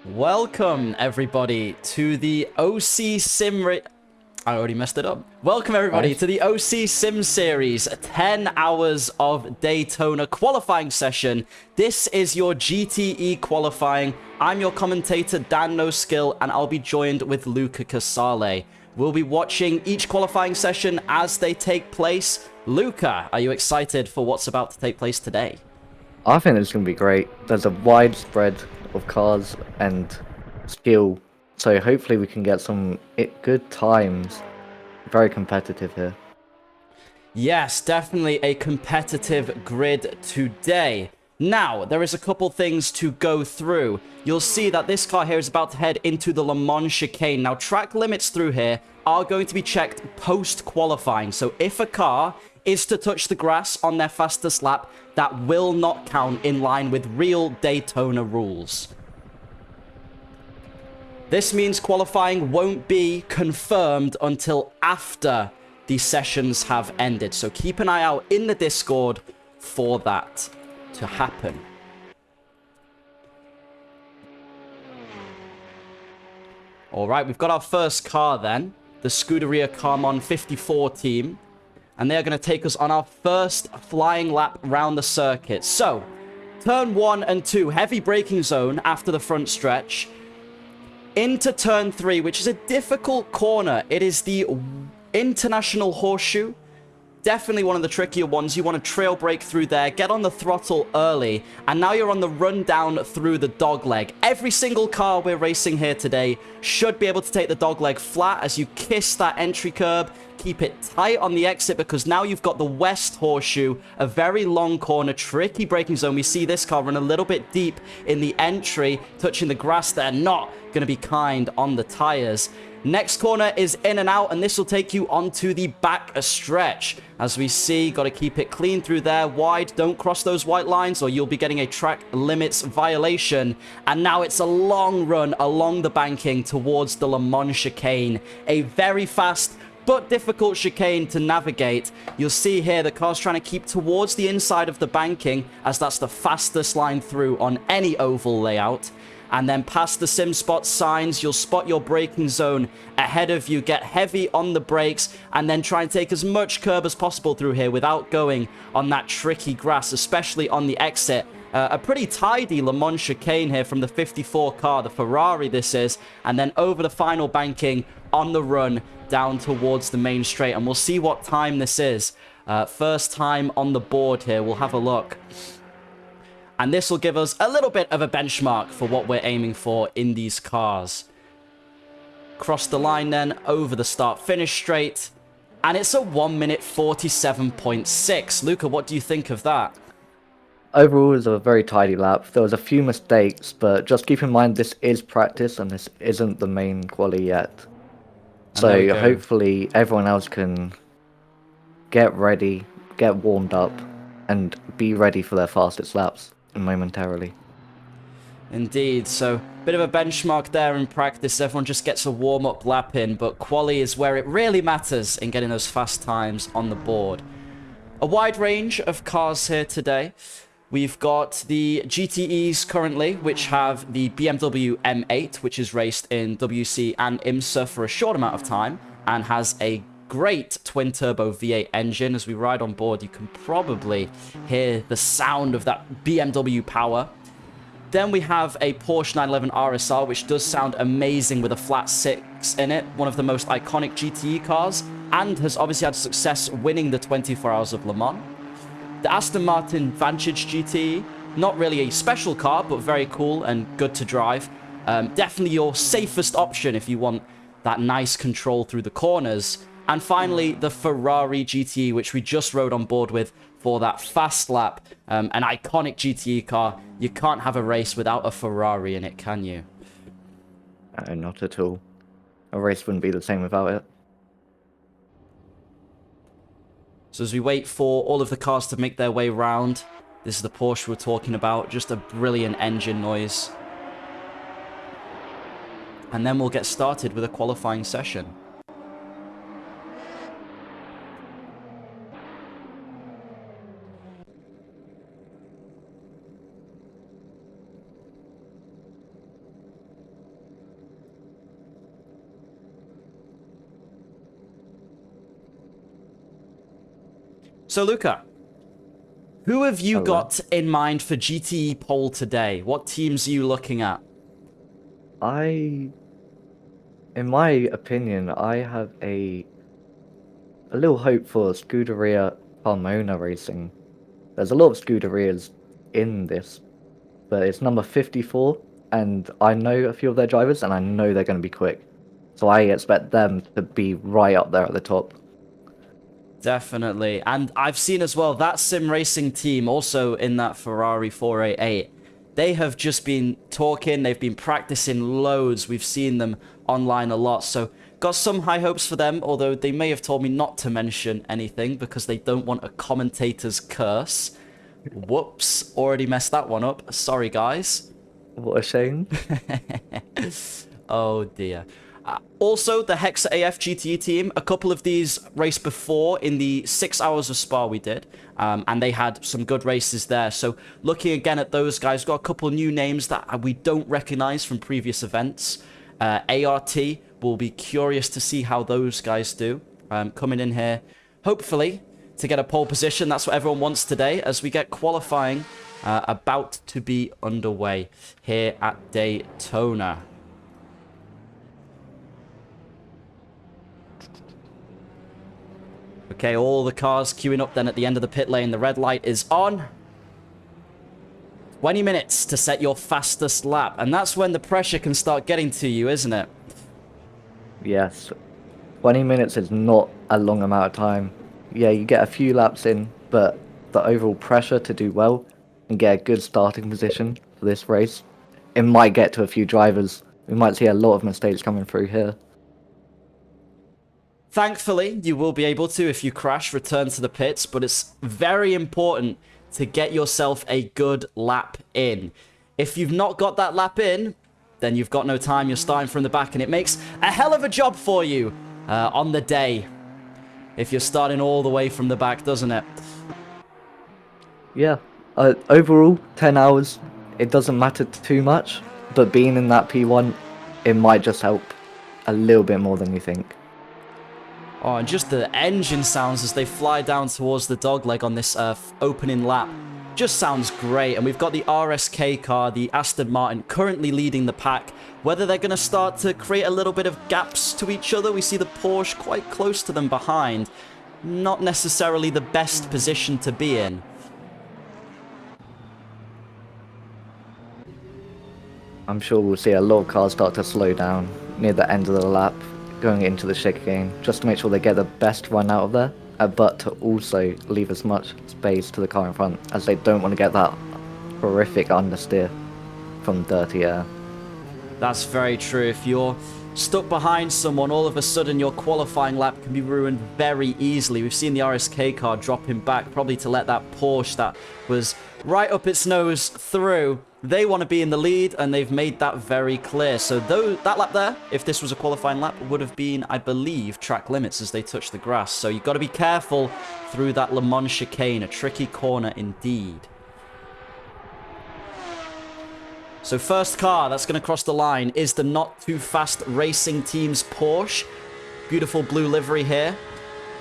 Welcome, everybody, to the OC Sim... I already messed it up. Welcome, everybody, to the OC Sim Series 10 Hours of Daytona qualifying session. This is your GTE qualifying. I'm your commentator, Dan No Skill, and I'll be joined with Luca Casale. We'll be watching each qualifying session as they take place. Luca, are you excited for what's about to take place today? I think it's going to be great. There's a wide spread of cars and skill, so hopefully we can get some good times. Very competitive here. Yes, definitely a competitive grid today. Now, there is a couple things to go through. You'll see that this car here is about to head into the Le Mans chicane. Now, track limits through here are going to be checked post-qualifying. So if a car is to touch the grass on their fastest lap, that will not count in line with real Daytona rules. This means qualifying won't be confirmed until after the sessions have ended. So keep an eye out in the Discord for that to happen. All right, we've got our first car then. The Scuderia Carmon 54 team. And they're going to take us on our first flying lap round the circuit. So, turn 1 and 2, heavy braking zone after the front stretch. Into turn 3, which is a difficult corner. It is the International Horseshoe. Definitely one of the trickier ones. You want to trail brake through there, get on the throttle early, and now you're on the run down through the dogleg. Every single car we're racing here today should be able to take the dogleg flat as you kiss that entry curb. Keep it tight on the exit because now you've got the West Horseshoe, a very long corner, tricky braking zone. We see this car run a little bit deep in the entry, touching the grass there. Not going to be kind on the tires. Next corner is in and out, and this will take you onto the back stretch. As we see, got to keep it clean through there. Wide, don't cross those white lines or you'll be getting a track limits violation. And now it's a long run along the banking towards the Le Mans chicane. A very fast but difficult chicane to navigate. You'll see here the car's trying to keep towards the inside of the banking as that's the fastest line through on any oval layout. And then past the sim spot signs, you'll spot your braking zone ahead of you, get heavy on the brakes, and then try and take as much curb as possible through here without going on that tricky grass, especially on the exit. A pretty tidy Le Mans chicane here from the 54 car, the Ferrari this is, and then over the final banking on the run down towards the main straight. And we'll see what time this is. First time on the board here, we'll have a look. And this will give us a little bit of a benchmark for what we're aiming for in these cars. Cross the line then, over the start-finish straight. And it's a 1 minute 47.6. Luca, what do you think of that? Overall, it was a very tidy lap. There was a few mistakes, but just keep in mind this is practice and this isn't the main quali yet. So hopefully everyone else can get ready, get warmed up, and be ready for their fastest laps momentarily. Indeed, so bit of a benchmark there in practice. Everyone just gets a warm-up lap in, but quali is where it really matters in getting those fast times on the board. A wide range of cars here today. We've got the GTEs currently, which have the BMW M8, which is raced in WC and IMSA for a short amount of time, and has a great twin-turbo V8 engine. As we ride on board, you can probably hear the sound of that BMW power. Then we have a Porsche 911 RSR, which does sound amazing with a flat 6 in it. One of the most iconic GTE cars, and has obviously had success winning the 24 Hours of Le Mans. The Aston Martin Vantage GTE, not really a special car, but very cool and good to drive. Definitely your safest option if you want that nice control through the corners. And finally, the Ferrari GTE, which we just rode on board with for that fast lap. An iconic GTE car. You can't have a race without a Ferrari in it, can you? Not at all. A race wouldn't be the same without it. So as we wait for all of the cars to make their way round, this is the Porsche we're talking about. Just a brilliant engine noise. And then we'll get started with a qualifying session. So, Luca, who have you got in mind for GTE pole today? What teams are you looking at? In my opinion, I have a little hope for Scuderia Carmona Racing. There's a lot of Scuderias in this, but it's number 54, and I know a few of their drivers, and I know they're going to be quick. So I expect them to be right up there at the top. Definitely. And I've seen as well that sim racing team also in that Ferrari 488. They have just been talking. They've been practicing loads. We've seen them online a lot. So got some high hopes for them, although they may have told me not to mention anything because they don't want a commentator's curse. Whoops. Already messed that one up. Sorry, guys. What a shame. Oh, dear. Also, the Hexa AF GTE team, a couple of these raced before in the 6 hours of Spa we did, and they had some good races there. So looking again at those guys, got a couple of new names that we don't recognize from previous events. ART, will be curious to see how those guys do. Coming in here, hopefully, to get a pole position. That's what everyone wants today as we get qualifying about to be underway here at Daytona. Okay, all the cars queuing up then at the end of the pit lane. The red light is on. 20 minutes to set your fastest lap. And that's when the pressure can start getting to you, isn't it? Yes. 20 minutes is not a long amount of time. Yeah, you get a few laps in, but the overall pressure to do well and get a good starting position for this race, it might get to a few drivers. We might see a lot of mistakes coming through here. Thankfully, you will be able to, if you crash, return to the pits, but it's very important to get yourself a good lap in. If you've not got that lap in, then you've got no time. You're starting from the back, and it makes a hell of a job for you on the day if you're starting all the way from the back, doesn't it? Yeah. Overall, 10 hours, it doesn't matter too much, but being in that P1, it might just help a little bit more than you think. Oh, and just the engine sounds as they fly down towards the dogleg on this opening lap. Just sounds great. And we've got the RSK car, the Aston Martin, currently leading the pack. Whether they're going to start to create a little bit of gaps to each other, we see the Porsche quite close to them behind. Not necessarily the best position to be in. I'm sure we'll see a lot of cars start to slow down near the end of the lap, going into the chicane, just to make sure they get the best run out of there, but to also leave as much space to the car in front, as they don't want to get that horrific understeer from dirty air. That's very true. If you're stuck behind someone, all of a sudden your qualifying lap can be ruined very easily. We've seen the RSK car dropping back, probably to let that Porsche that was right up its nose through. They want to be in the lead, and they've made that very clear. So that lap there, if this was a qualifying lap, would have been, I believe, track limits as they touch the grass. So you've got to be careful through that Le Mans chicane, a tricky corner indeed. So first car that's going to cross the line is the Not Too Fast Racing Team's Porsche. Beautiful blue livery here.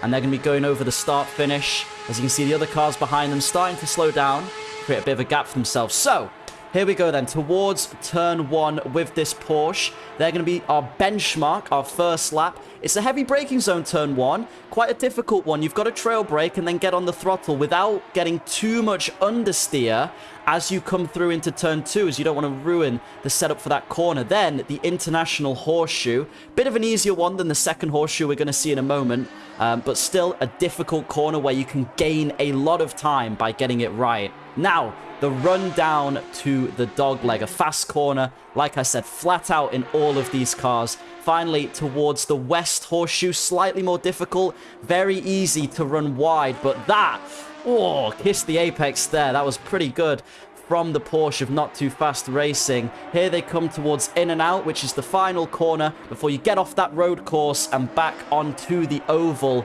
And they're going to be going over the start-finish. As you can see, the other cars behind them starting to slow down, create a bit of a gap for themselves. So here we go then, towards turn 1 with this Porsche. They're going to be our benchmark, our first lap. It's a heavy braking zone, turn 1. Quite a difficult one. You've got to trail brake and then get on the throttle without getting too much understeer as you come through into turn 2, as you don't want to ruin the setup for that corner. Then, the International Horseshoe. Bit of an easier one than the second horseshoe we're going to see in a moment, but still a difficult corner where you can gain a lot of time by getting it right. Now, the run down to the dogleg, a fast corner, like I said, flat out in all of these cars. Finally, towards the west horseshoe, slightly more difficult, very easy to run wide, but that, oh, kissed the apex there. That was pretty good from the Porsche of Not Too Fast Racing. Here they come towards in and out, which is the final corner before you get off that road course and back onto the oval.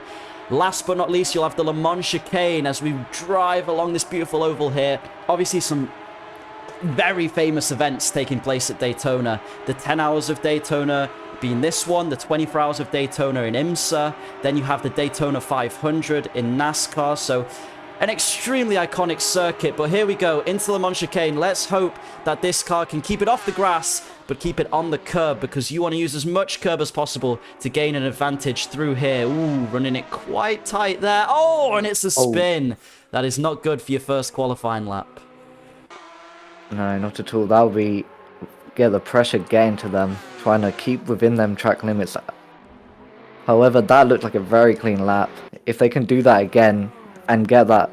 Last but not least, you'll have the Le Mans chicane as we drive along this beautiful oval here. Obviously, some very famous events taking place at Daytona. The 10 hours of Daytona being this one, the 24 hours of Daytona in IMSA, then you have the Daytona 500 in NASCAR, so an extremely iconic circuit. But here we go, into Le Mans chicane. Let's hope that this car can keep it off the grass, but keep it on the curb, because you want to use as much curb as possible to gain an advantage through here. Ooh, running it quite tight there. Oh, and it's a spin. Oh. That is not good for your first qualifying lap. No, not at all. That would be get the pressure getting to them, trying to keep within them track limits. However, that looked like a very clean lap. If they can do that again and get that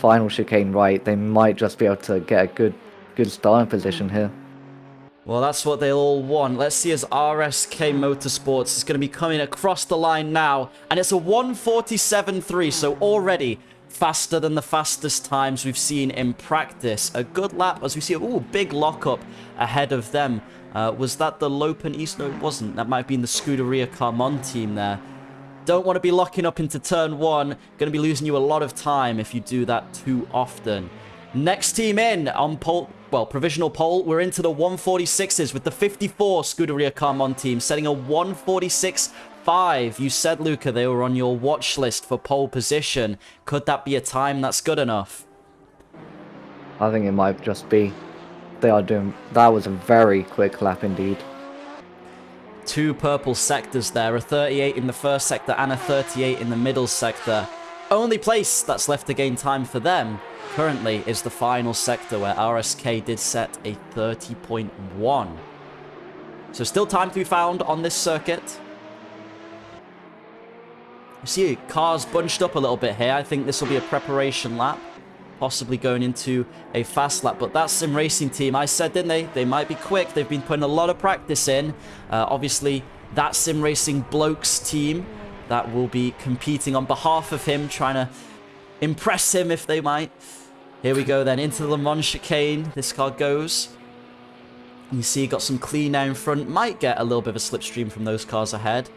final chicane right, they might just be able to get a good starting position here. Well, that's what they'll all want. Let's see as RSK Motorsports is going to be coming across the line now. And it's a 1:47.3, so already faster than the fastest times we've seen in practice. A good lap as we see a big lockup ahead of them. Was that the Lopen East? No, it wasn't. That might have been the Scuderia Carmon team there. Don't want to be locking up into turn one. Going to be losing you a lot of time if you do that too often. Next team in on pole, well, provisional pole. We're into the 146s with the 54 Scuderia Carmon team setting a 146.5. You said, Luca, they were on your watch list for pole position. Could that be a time that's good enough? I think it might just be. They are doing. That was a very quick lap indeed. Two purple sectors there, a 38 in the first sector and a 38 in the middle sector. Only place that's left to gain time for them currently is the final sector, where RSK did set a 30.1. So still time to be found on this circuit. You see cars bunched up a little bit here. I think this will be a preparation lap, possibly going into a fast lap. But that Sim Racing team, I said, didn't they? They might be quick. They've been putting a lot of practice in. Obviously, that Sim Racing Blokes team that will be competing on behalf of him, trying to impress him if they might. Here we go then, into the Le Mans chicane. This car goes. You see, got some clean air in front. Might get a little bit of a slipstream from those cars ahead.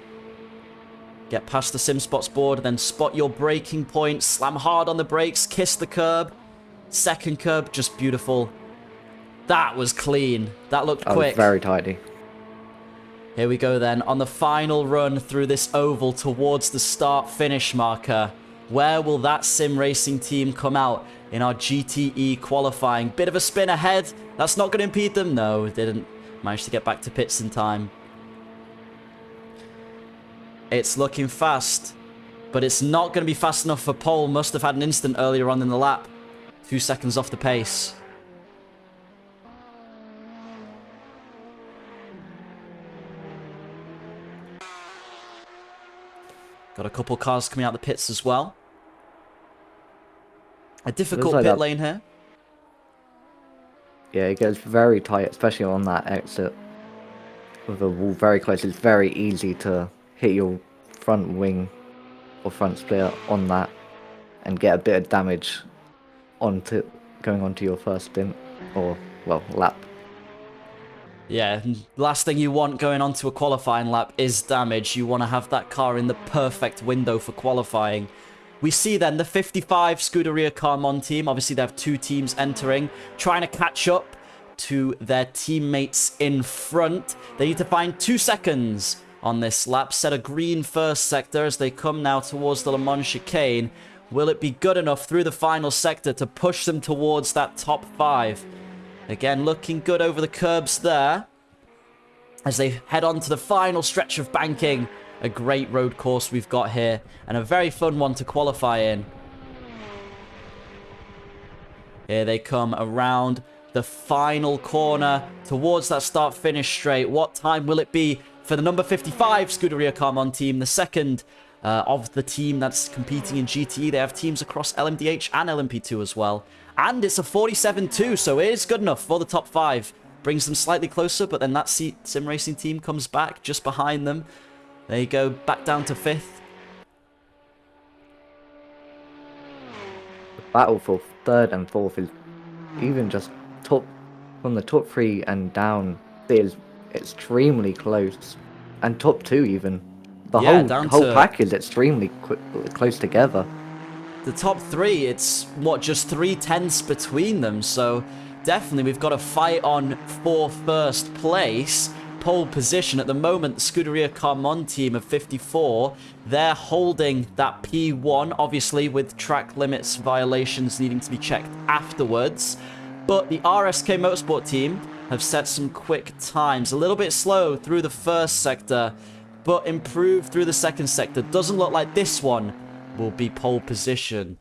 Get past the sim spots board, then spot your braking point. Slam hard on the brakes, kiss the curb. Second curb, just beautiful. That was clean. That looked quick. That was very tidy. Here we go then, on the final run through this oval towards the start-finish marker. Where will that Sim Racing team come out in our GTE qualifying? Bit of a spin ahead. That's not going to impede them. No, didn't manage to get back to pits in time. It's looking fast, but it's not going to be fast enough for pole. Must have had an instant earlier on in the lap. 2 seconds off the pace. Got a couple cars coming out the pits as well. A difficult pit lane here. Yeah, it gets very tight, especially on that exit. With the wall very close, it's very easy to hit your front wing or front splitter on that and get a bit of damage going onto your first stint or, well, lap. Yeah, last thing you want going on to a qualifying lap is damage. You want to have that car in the perfect window for qualifying. We see then the 55 Scuderia Carmon team. Obviously, they have 2 teams entering, trying to catch up to their teammates in front. They need to find 2 seconds on this lap. Set a green first sector as they come now towards the Le Mans chicane. Will it be good enough through the final sector to push them towards that top 5? Again, looking good over the curbs there as they head on to the final stretch of banking. A great road course we've got here, and a very fun one to qualify in. Here they come around the final corner towards that start-finish straight. What time will it be for the number 55 Scuderia Carmon team, the second of the team that's competing in GTE? They have teams across LMDH and LMP2 as well. And it's a 47.2, so it is good enough for the top 5. Brings them slightly closer, but then that Sim Racing team comes back just behind them. There you go, back down to 5th. The battle for 3rd and 4th is even just from the top 3 and down. It is extremely close. And top 2 even. The whole pack is extremely close together. The top 3, it's, what, just 3 tenths between them, so definitely we've got a fight on for first place. Pole position at the moment, the Scuderia Carmon team of 54, they're holding that P1, obviously with track limits violations needing to be checked afterwards. But the RSK Motorsport team have set some quick times. A little bit slow through the first sector, but improved through the second sector. Doesn't look like this one will be pole position.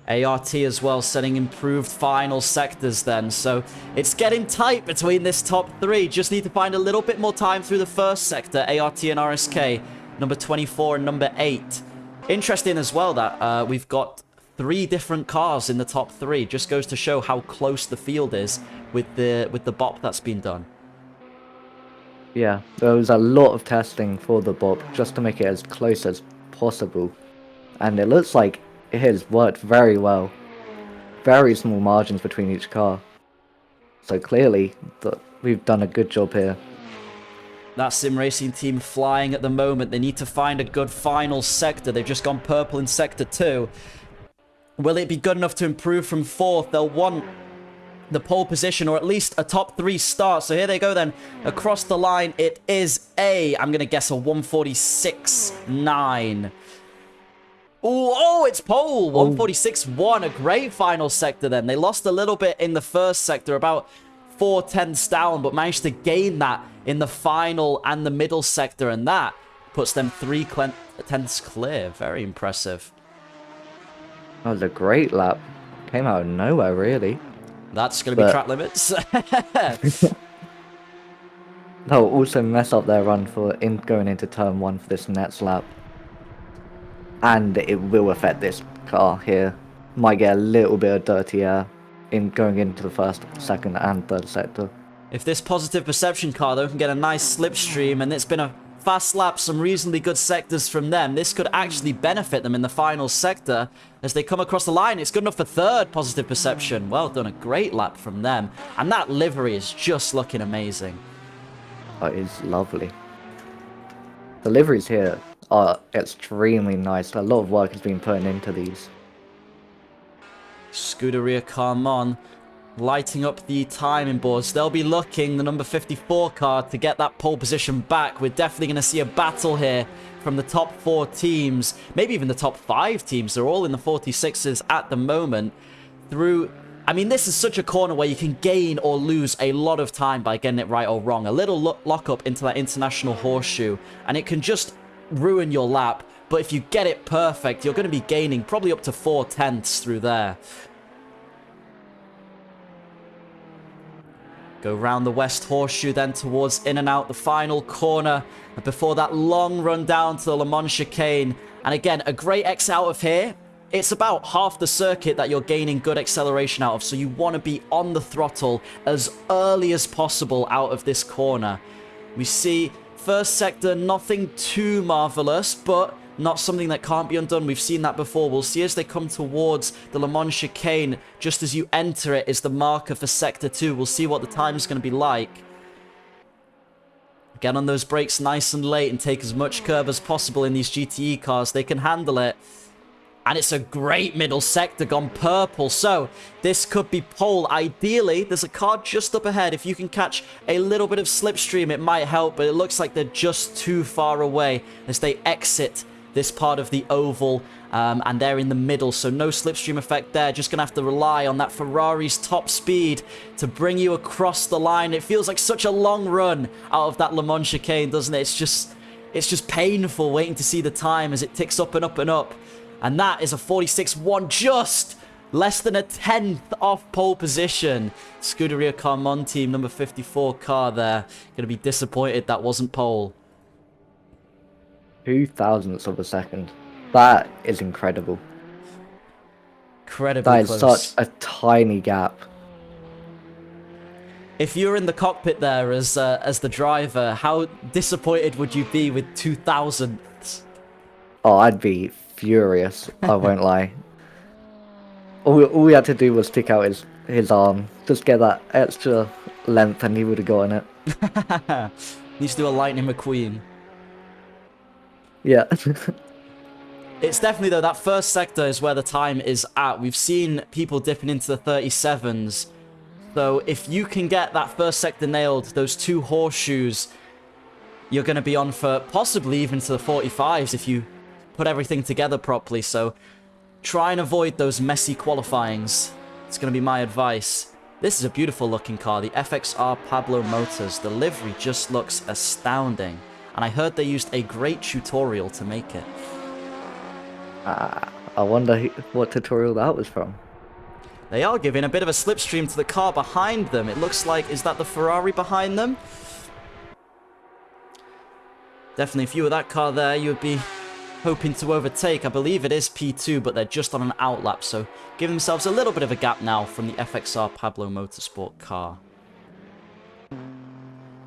ART as well, setting improved final sectors then. So it's getting tight between this top three. Just need to find a little bit more time through the first sector. ART and RSK, number 24 and number 8. Interesting as well that we've got 3 different cars in the top 3. Just goes to show how close the field is with the BOP that's been done. Yeah, there was a lot of testing for the BOP just to make it as close as possible. And it looks like it has worked very well. Very small margins between each car. So clearly, we've done a good job here. That sim racing team flying at the moment. They need to find a good final sector. They've just gone purple in sector 2. Will it be good enough to improve from 4th? They'll want the pole position or at least a top 3 start. So here they go then. Across the line, it is I'm going to guess a 146.9. Oh, it's pole. 146.1. A great final sector then. They lost a little bit in the first sector, about 4/10ths down, but managed to gain that in the final and the middle sector, and that puts them 3/10ths clear. Very impressive. That was a great lap. Came out of nowhere, really. That's going to be track limits. That'll also mess up their run for going into turn 1 for this next lap. And it will affect this car here. Might get a little bit of dirty air in going into the first, second, and third sector. If this positive perception car, though, can get a nice slipstream, and it's been a fast lap, some reasonably good sectors from them, this could actually benefit them in the final sector as they come across the line. It's good enough for 3rd positive perception. Well done, a great lap from them. And that livery is just looking amazing. That is lovely. The liveries here are extremely nice. A lot of work has been put into these. Scuderia Carmon lighting up the timing boards. They'll be looking, the number 54 car, to get that pole position back. We're definitely going to see a battle here from the top 4 teams, maybe even the top 5 teams. They're all in the 46s at the moment. I mean, this is such a corner where you can gain or lose a lot of time by getting it right or wrong. A little lock up into that international horseshoe, and it can just ruin your lap. But if you get it perfect, you're going to be gaining probably up to 4/10ths through there. Go round the west horseshoe then towards in and out the final corner before that long run down to the Le Mans chicane. And again, a great exit out of here. It's about half the circuit that you're gaining good acceleration out of, so you want to be on the throttle as early as possible out of this corner. We see first sector, nothing too marvelous, but not something that can't be undone. We've seen that before. We'll see as they come towards the Le Mans chicane, just as you enter it is the marker for sector 2. We'll see what the time is going to be like. Get on those brakes nice and late and take as much curve as possible in these GTE cars. They can handle it. And it's a great middle sector gone purple. So this could be pole. Ideally, there's a car just up ahead. If you can catch a little bit of slipstream, it might help. But it looks like they're just too far away as they exit this part of the oval. And they're in the middle. So no slipstream effect there. Just going to have to rely on that Ferrari's top speed to bring you across the line. It feels like such a long run out of that Le Mans chicane, doesn't it? It's just painful waiting to see the time as it ticks up and up and up. And that is a 46.1, just less than a 10th off pole position. Scuderia Carmon team, number 54 car there. Going to be disappointed that wasn't pole. 0.02 of a second. That is incredible. Incredibly that close. That is such a tiny gap. If you were in the cockpit there as the driver, how disappointed would you be with 0.02? Oh, I'd be furious. I won't lie. All we had to do was stick out his arm, just get that extra length, and he would have gotten it. Needs to do a Lightning McQueen. Yeah. It's definitely, though, that first sector is where the time is at. We've seen people dipping into the 37s. So if you can get that first sector nailed, those 2 horseshoes, you're going to be on for possibly even to the 45s if you put everything together properly. So try and avoid those messy qualifyings. It's going to be my advice. This is a beautiful looking car, the FXR Pablo Motors. The livery just looks astounding. And I heard they used a great tutorial to make it. I wonder what tutorial that was from. They are giving a bit of a slipstream to the car behind them. It looks like, is that the Ferrari behind them? Definitely, if you were that car there, you would be hoping to overtake. I believe it is P2, but they're just on an outlap, so give themselves a little bit of a gap now from the FXR Pablo Motorsport car.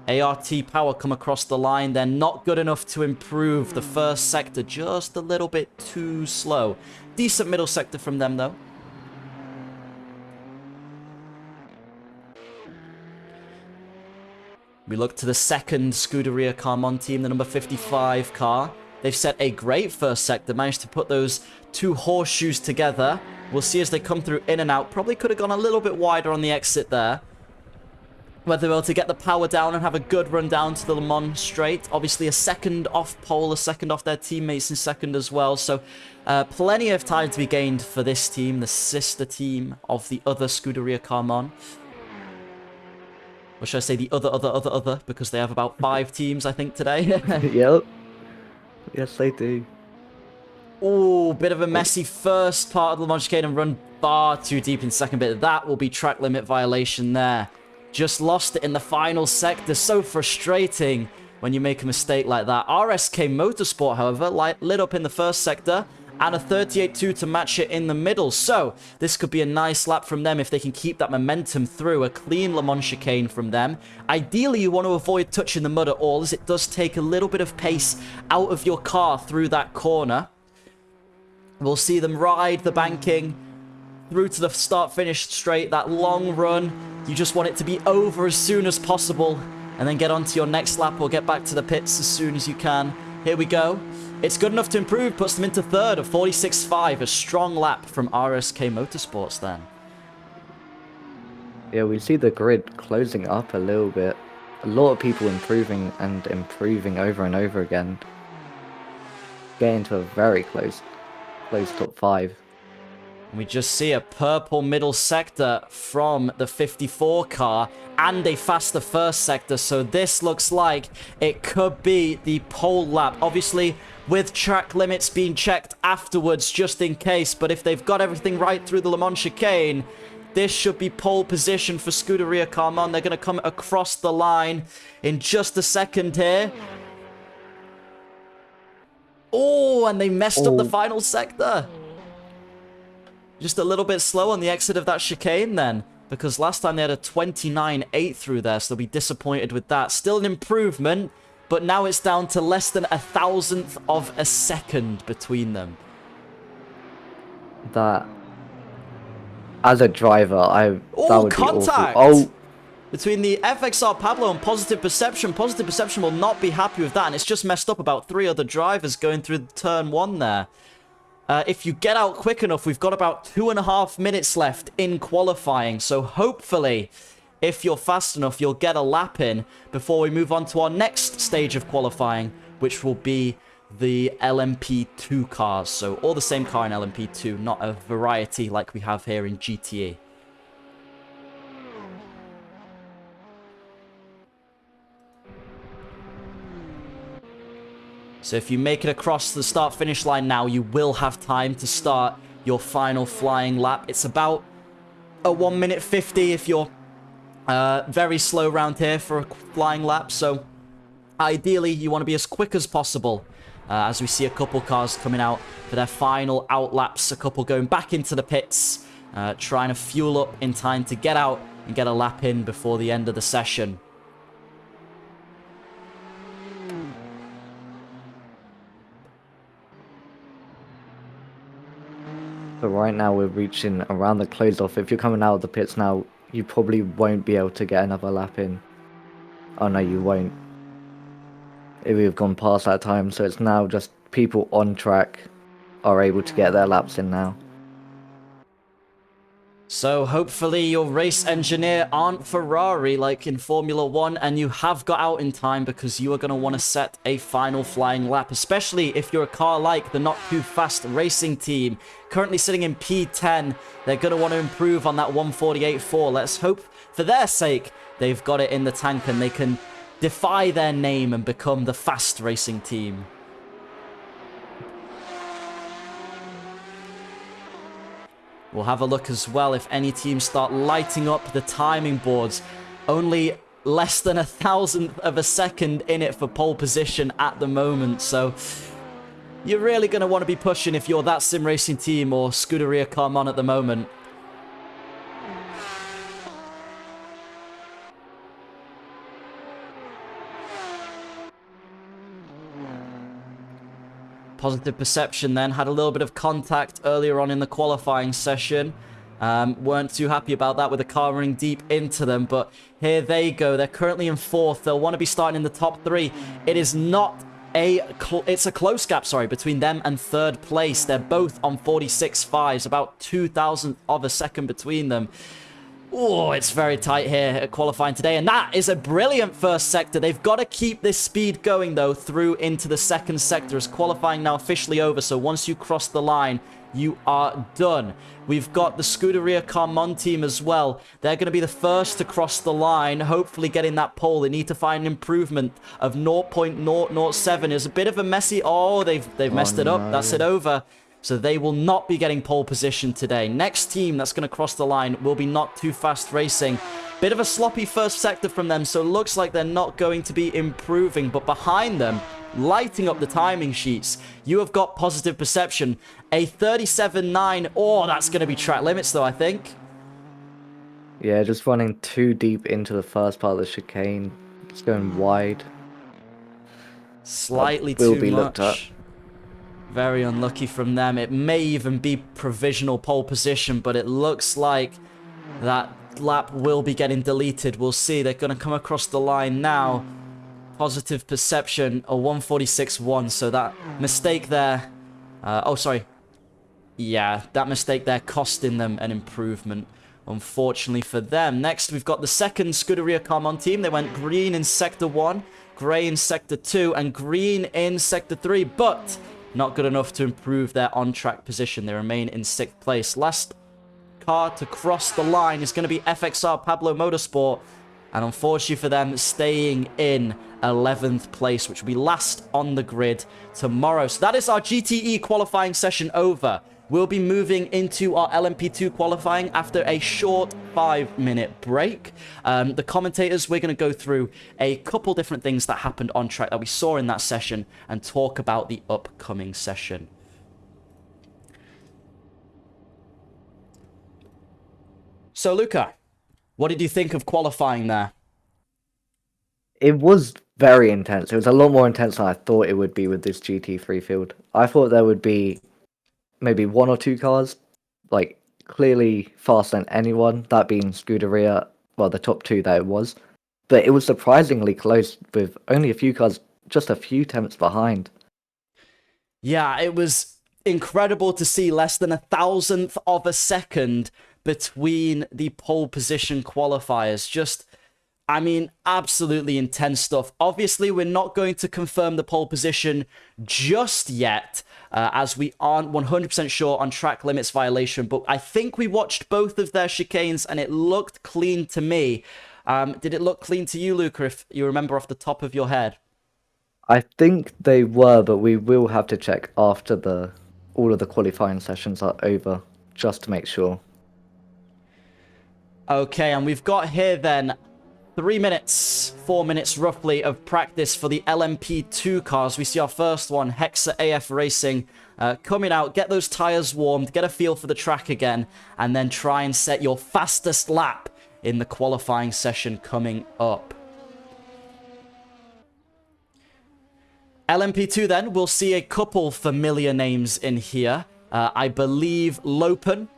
ART Power come across the line. They're not good enough to improve the first sector. Just a little bit too slow. Decent middle sector from them, though. We look to the second Scuderia Carmon team, the number 55 car. They've set a great first sector. Managed to put those 2 horseshoes together. We'll see as they come through in and out. Probably could have gone a little bit wider on the exit there. Whether they're able to get the power down and have a good run down to the Le Mans straight. Obviously a second off pole, a second off their teammates in second as well. So plenty of time to be gained for this team, the sister team of the other Scuderia Carmon. Or should I say the other, because they have about 5 teams, I think, today. Yep. Yes, they do. Oh, bit of a messy first part of the Le Mans chicane and run far too deep in second bit. That will be track limit violation there. Just lost it in the final sector. So frustrating when you make a mistake like that. RSK Motorsport, however, lit up in the first sector. And a 38.2 to match it in the middle. So this could be a nice lap from them if they can keep that momentum through. A clean Le Mans chicane from them. Ideally, you want to avoid touching the mud at all, as it does take a little bit of pace out of your car through that corner. We'll see them ride the banking through to the start-finish straight. That long run, you just want it to be over as soon as possible. And then get on to your next lap or get back to the pits as soon as you can. Here we go. It's good enough to improve, puts them into third of 46.5. A strong lap from RSK Motorsports then. Yeah, we see the grid closing up a little bit. A lot of people improving and improving over and over again. Getting to a very close top 5. We just see a purple middle sector from the 54 car and a faster first sector. So this looks like it could be the pole lap. Obviously, with track limits being checked afterwards just in case. But if they've got everything right through the Le Mans chicane, this should be pole position for Scuderia Carmon. They're going to come across the line in just a second here. Oh, and they messed up the final sector. Just a little bit slow on the exit of that chicane then. Because last time they had a 29.8 through there, so they'll be disappointed with that. Still an improvement, but now it's down to less than 1,000th of a second between them. That, as a driver, that would contact! be awful. Oh, between the FXR Pablo and Positive Perception. Positive Perception will not be happy with that, and it's just messed up about 3 other drivers going through turn 1 there. If you get out quick enough, we've got about 2.5 minutes left in qualifying. So hopefully, if you're fast enough, you'll get a lap in before we move on to our next stage of qualifying, which will be the LMP2 cars. So all the same car in LMP2, not a variety like we have here in GTE. So if you make it across the start-finish line now, you will have time to start your final flying lap. It's about a 1 minute 50 if you're very slow round here for a flying lap. So ideally, you want to be as quick as possible as we see a couple cars coming out for their final out laps. A couple going back into the pits, trying to fuel up in time to get out and get a lap in before the end of the session. So right now we're reaching around the close off. If you're coming out of the pits now, you probably won't be able to get another lap in. Oh no, you won't. If we've gone past that time, so it's now just people on track are able to get their laps in now. So hopefully your race engineer aren't Ferrari like in Formula 1 and you have got out in time, because you are going to want to set a final flying lap, especially if you're a car like the Not Too Fast racing team, currently sitting in P10. They're going to want to improve on that 148.4. Let's hope for their sake they've got it in the tank and they can defy their name and become the fast racing team. We'll have a look as well if any teams start lighting up the timing boards. Only less than 1,000th of a second in it for pole position at the moment. So you're really going to want to be pushing if you're that sim racing team or Scuderia Carmon at the moment. Positive Perception then had a little bit of contact earlier on in the qualifying session. Weren't too happy about that with the car running deep into them, but here they go. They're currently in 4th. They'll want to be starting in the top 3. It is not it's a close gap, sorry, between them and 3rd place. They're both on 46.5s, about 2,000th of a second between them. Oh, it's very tight here at qualifying today, and that is a brilliant first sector. They've got to keep this speed going, though, through into the 2nd sector, as qualifying now officially over, so once you cross the line, you are done. We've got the Scuderia Carmon team as well. They're going to be the first to cross the line, hopefully getting that pole. They need to find an improvement of 0.007. It's a bit of a messy... Oh, they've messed it up. That's it over. So they will not be getting pole position today. Next team that's going to cross the line will be Not Too Fast Racing. Bit of a sloppy first sector from them, so it looks like they're not going to be improving. But behind them, lighting up the timing sheets, you have got Positive Perception. A 37.9. Oh, that's going to be track limits, though, I think. Yeah, just running too deep into the first part of the chicane. It's going wide. Slightly too much. Looked at. Very unlucky from them. It may even be provisional pole position, but it looks like that lap will be getting deleted. We'll see. They're going to come across the line now. Positive Perception, a 146.1. So that mistake there... oh, sorry. Yeah, that mistake there costing them an improvement, unfortunately for them. Next, we've got the second Scuderia Carmon team. They went green in Sector 1, grey in Sector 2, and green in Sector 3, but... not good enough to improve their on-track position. They remain in 6th place. Last car to cross the line is going to be FXR Pablo Motorsport. And unfortunately for them, staying in 11th place, which will be last on the grid tomorrow. So that is our GTE qualifying session over. We'll be moving into our LMP2 qualifying after a short 5-minute break. The commentators, we're going to go through a couple different things that happened on track that we saw in that session and talk about the upcoming session. So, Luca, what did you think of qualifying there? It was very intense. It was a lot more intense than I thought it would be with this GT3 field. I thought there would be maybe 1 or 2 cars, like, clearly faster than anyone, that being Scuderia, well, the top 2 that it was. But it was surprisingly close with only a few cars, just a few tenths behind. Yeah, it was incredible to see less than 1,000th of a second between the pole position qualifiers. Just, I mean, absolutely intense stuff. Obviously, we're not going to confirm the pole position just yet, as we aren't 100% sure on track limits violation, but I think we watched both of their chicanes and it looked clean to me. Did it look clean to you, Luca, if you remember off the top of your head? I think they were, but we will have to check after all of the qualifying sessions are over, just to make sure. Okay, and we've got here then 3 minutes, 4 minutes roughly of practice for the LMP2 cars. We see our first one, Hexa AF Racing, coming out, get those tires warmed, get a feel for the track again, and then try and set your fastest lap in the qualifying session coming up. LMP2 then, we'll see a couple familiar names in here. I believe Lopen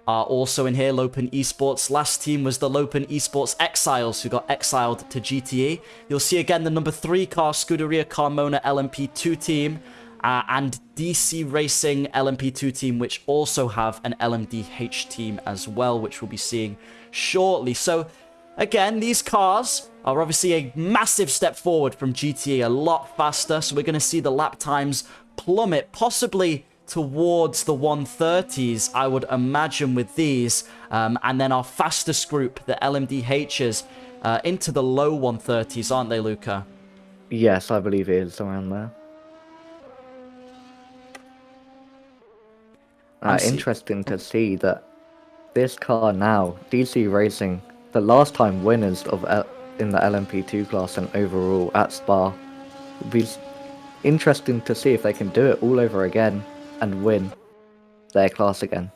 are also in here, Lopen Esports. Last team was the Lopen Esports Exiles, who got exiled to GTE. You'll see again the number 3 car, Scuderia Carmona LMP2 team. and DC Racing LMP2 team, which also have an LMDH team as well, which we'll be seeing shortly. So again, these cars are obviously a massive step forward from GTA, a lot faster. So we're going to see the lap times plummet, possibly towards the 130s, I would imagine, with these. And then our fastest group, the LMDHs, into the low 130s, aren't they, Luca? Yes, I believe it is around there. Interesting to see that this car now, DC Racing, the last time winners of in the LMP2 class and overall at Spa, would be interesting to see if they can do it all over again and win their class again.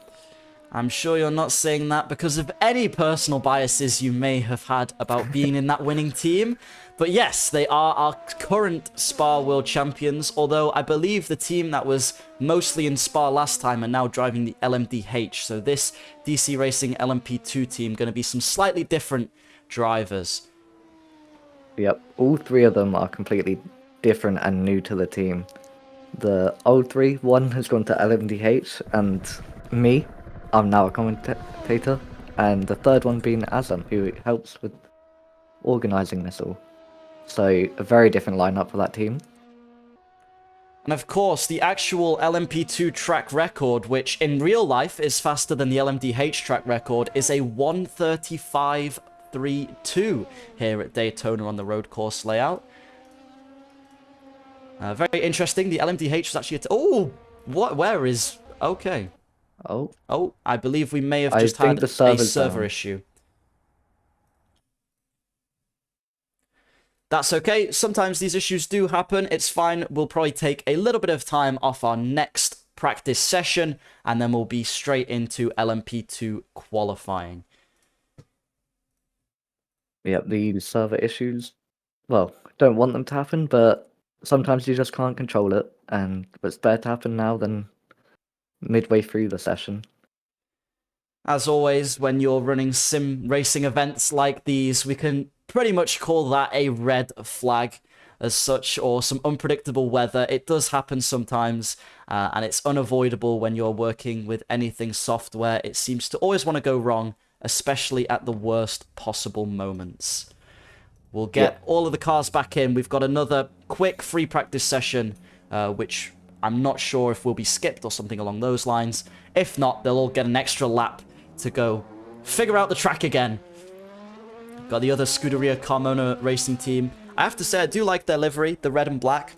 I'm sure you're not saying that because of any personal biases you may have had about being in that winning team. But yes, they are our current Spa World Champions, although I believe the team that was mostly in Spa last time are now driving the LMDH. So this DC Racing LMP2 team going to be some slightly different drivers. Yep, all three of them are completely different and new to the team. The old three, one has gone to LMDH, and me, I'm now a commentator, and the third one being Azam, who helps with organising this all. So a very different lineup for that team. And of course, the actual LMP2 track record, which in real life is faster than the LMDH track record, is a 1:35.32 here at Daytona on the road course layout. Very interesting. The LMDH was actually... Oh! What? Where is... Okay. Oh, I believe we may have just had a server issue. That's okay. Sometimes these issues do happen. It's fine. We'll probably take a little bit of time off our next practice session, and then we'll be straight into LMP2 qualifying. Yep, the server issues, well, don't want them to happen, but sometimes you just can't control it, and it's better to happen now than midway through the session. As always, when you're running sim racing events like these, we can pretty much call that a red flag as such, or some unpredictable weather. It does happen sometimes, and it's unavoidable when you're working with anything software. It seems to always want to go wrong, especially at the worst possible moments. We'll get all of the cars back in. We've got another quick free practice session, which I'm not sure if will be skipped or something along those lines. If not, they'll all get an extra lap to go figure out the track again. Got the other Scuderia Carmona racing team. I have to say, I do like their livery, the red and black.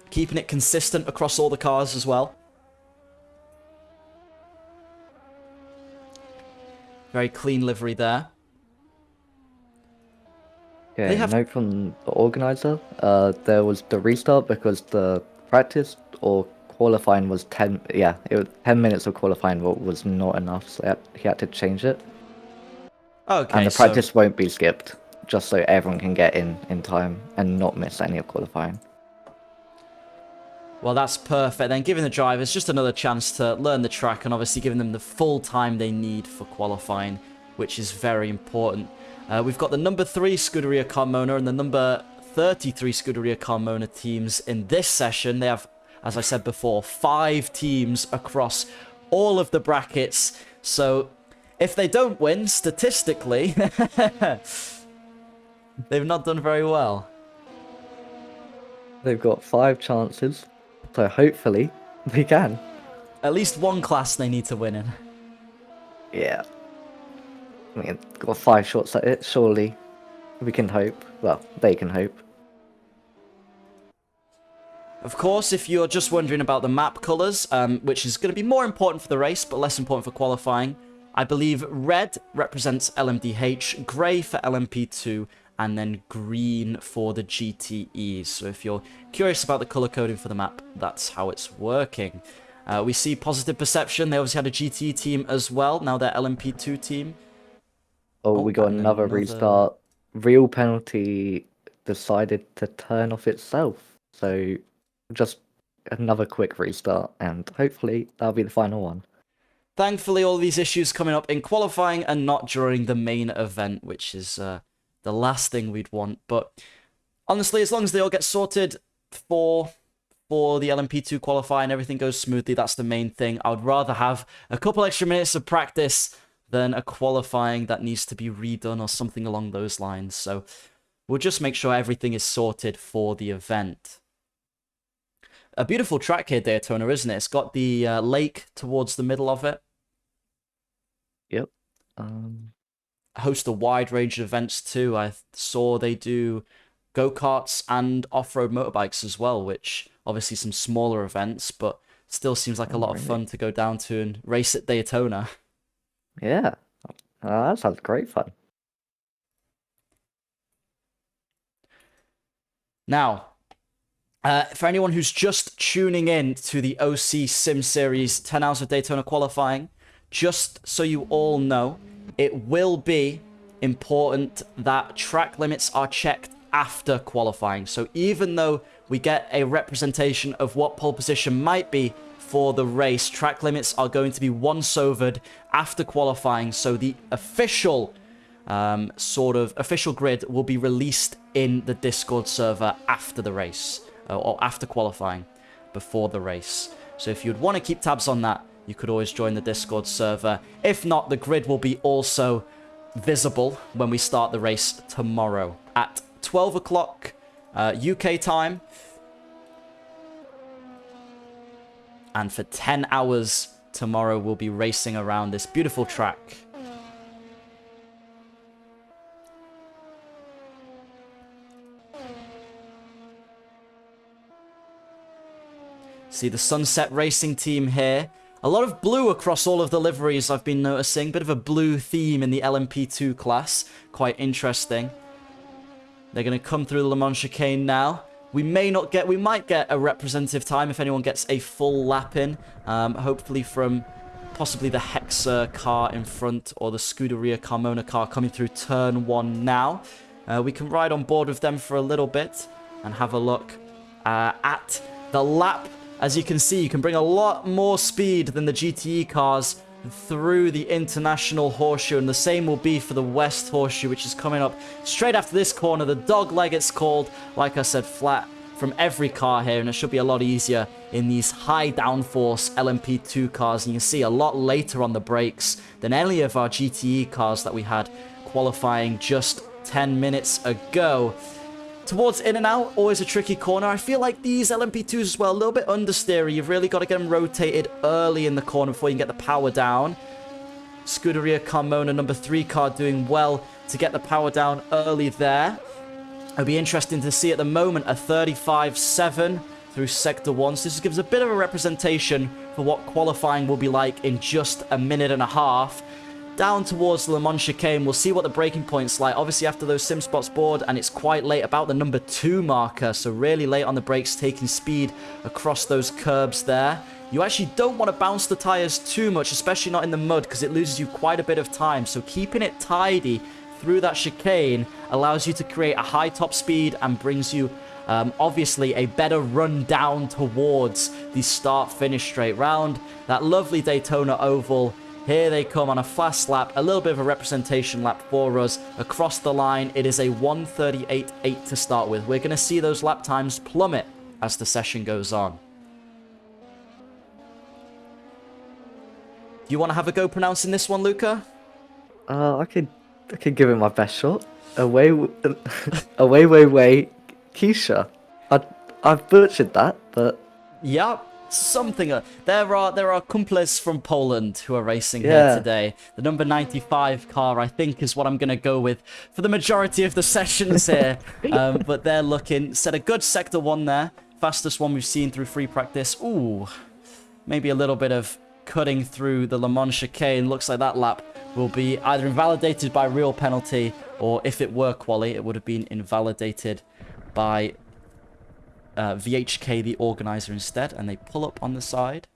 Keeping it consistent across all the cars as well. Very clean livery there. Okay, note from the organizer, there was the restart because the practice or qualifying was 10 minutes of qualifying was not enough, so he had to change it. Okay, and the practice won't be skipped, just so everyone can get in time and not miss any of qualifying. Well, that's perfect. Then giving the drivers just another chance to learn the track, and obviously giving them the full time they need for qualifying, which is very important. We've got the number 3 Scuderia Carmona and the number 33 Scuderia Carmona teams in this session. They have, as I said before, 5 teams across all of the brackets. So if they don't win, statistically, they've not done very well. They've got 5 chances, so hopefully they can. At least one class they need to win in. Yeah. I mean, got 5 shots at it, surely we can hope. Well, they can hope. Of course, if you're just wondering about the map colours, which is going to be more important for the race, but less important for qualifying, I believe red represents LMDH, grey for LMP2, and then green for the GTEs. So if you're curious about the colour coding for the map, that's how it's working. We see Positive Perception. They obviously had a GTE team as well. Now they're LMP2 team. Oh, we got another restart. Real penalty decided to turn off itself. So just another quick restart, and hopefully that'll be the final one. Thankfully, all these issues coming up in qualifying and not during the main event, which is the last thing we'd want. But honestly, as long as they all get sorted for for the LMP2 qualifying. Everything goes smoothly. That's the main thing. I would rather have a couple extra minutes of practice than a qualifying that needs to be redone or something along those lines. So we'll just make sure everything is sorted for the event. A beautiful track here, Daytona, isn't it? It's got the lake towards the middle of it. Yep. Host a wide range of events too. I saw they do go-karts and off-road motorbikes as well, which obviously some smaller events, but still seems like a lot of fun to go down to and race at Daytona. Yeah, that sounds great fun. Now, for anyone who's just tuning in to the OC Sim Series 10 Hours of Daytona qualifying, just so you all know, it will be important that track limits are checked after qualifying. So even though we get a representation of what pole position might be for the race, track limits are going to be once-overed after qualifying. So the official official grid will be released in the Discord server after the race, or after qualifying, before the race. So if you'd want to keep tabs on that, you could always join the Discord server. If not, the grid will be also visible when we start the race tomorrow at 12 o'clock UK time. And for 10 hours tomorrow, we'll be racing around this beautiful track. See the Sunset Racing team here. A lot of blue across all of the liveries I've been noticing. Bit of a blue theme in the LMP2 class. Quite interesting. They're going to come through the Le Mans chicane now. We might get a representative time if anyone gets a full lap in. Hopefully from possibly the Hexer car in front or the Scuderia Carmona car coming through turn 1 now. We can ride on board with them for a little bit and have a look at the lap. As you can see, you can bring a lot more speed than the GTE cars through the International Horseshoe, and the same will be for the West Horseshoe, which is coming up straight after this corner. The dog leg, it's called, like I said, flat from every car here, and it should be a lot easier in these high downforce LMP2 cars, and you can see a lot later on the brakes than any of our GTE cars that we had qualifying just 10 minutes ago. Towards in and out, always a tricky corner. I feel like these LMP2s as well, a little bit understeery. You've really got to get them rotated early in the corner before you can get the power down. Scuderia Carmona number 3 car doing well to get the power down early there. It'll be interesting to see at the moment a 35.7 through Sector 1. So this gives a bit of a representation for what qualifying will be like in just a minute and a half. Down towards the Le Mans chicane, we'll see what the braking point's like. Obviously, after those sim spots board, and it's quite late, about the number 2 marker. So really late on the brakes, taking speed across those curbs there. You actually don't want to bounce the tires too much, especially not in the mud, because it loses you quite a bit of time. So keeping it tidy through that chicane allows you to create a high top speed and brings you obviously a better run down towards the start-finish straight round. That lovely Daytona oval. Here they come on a fast lap, a little bit of a representation lap for us. Across the line, it is a 1:38.8 to start with. We're going to see those lap times plummet as the session goes on. Do you want to have a go pronouncing this one, Luca? I could give it my best shot. Away, Keisha. I've butchered that, but yeah. Something. There are cumples from Poland who are racing here today. The number 95 car, I think, is what I'm going to go with for the majority of the sessions here. But they're looking. Set a good Sector 1 there. Fastest one we've seen through free practice. Ooh. Maybe a little bit of cutting through the Le Mans chicane. Looks like that lap will be either invalidated by real penalty, or if it were quali, it would have been invalidated by VHK, the organizer, instead. And they pull up on the side.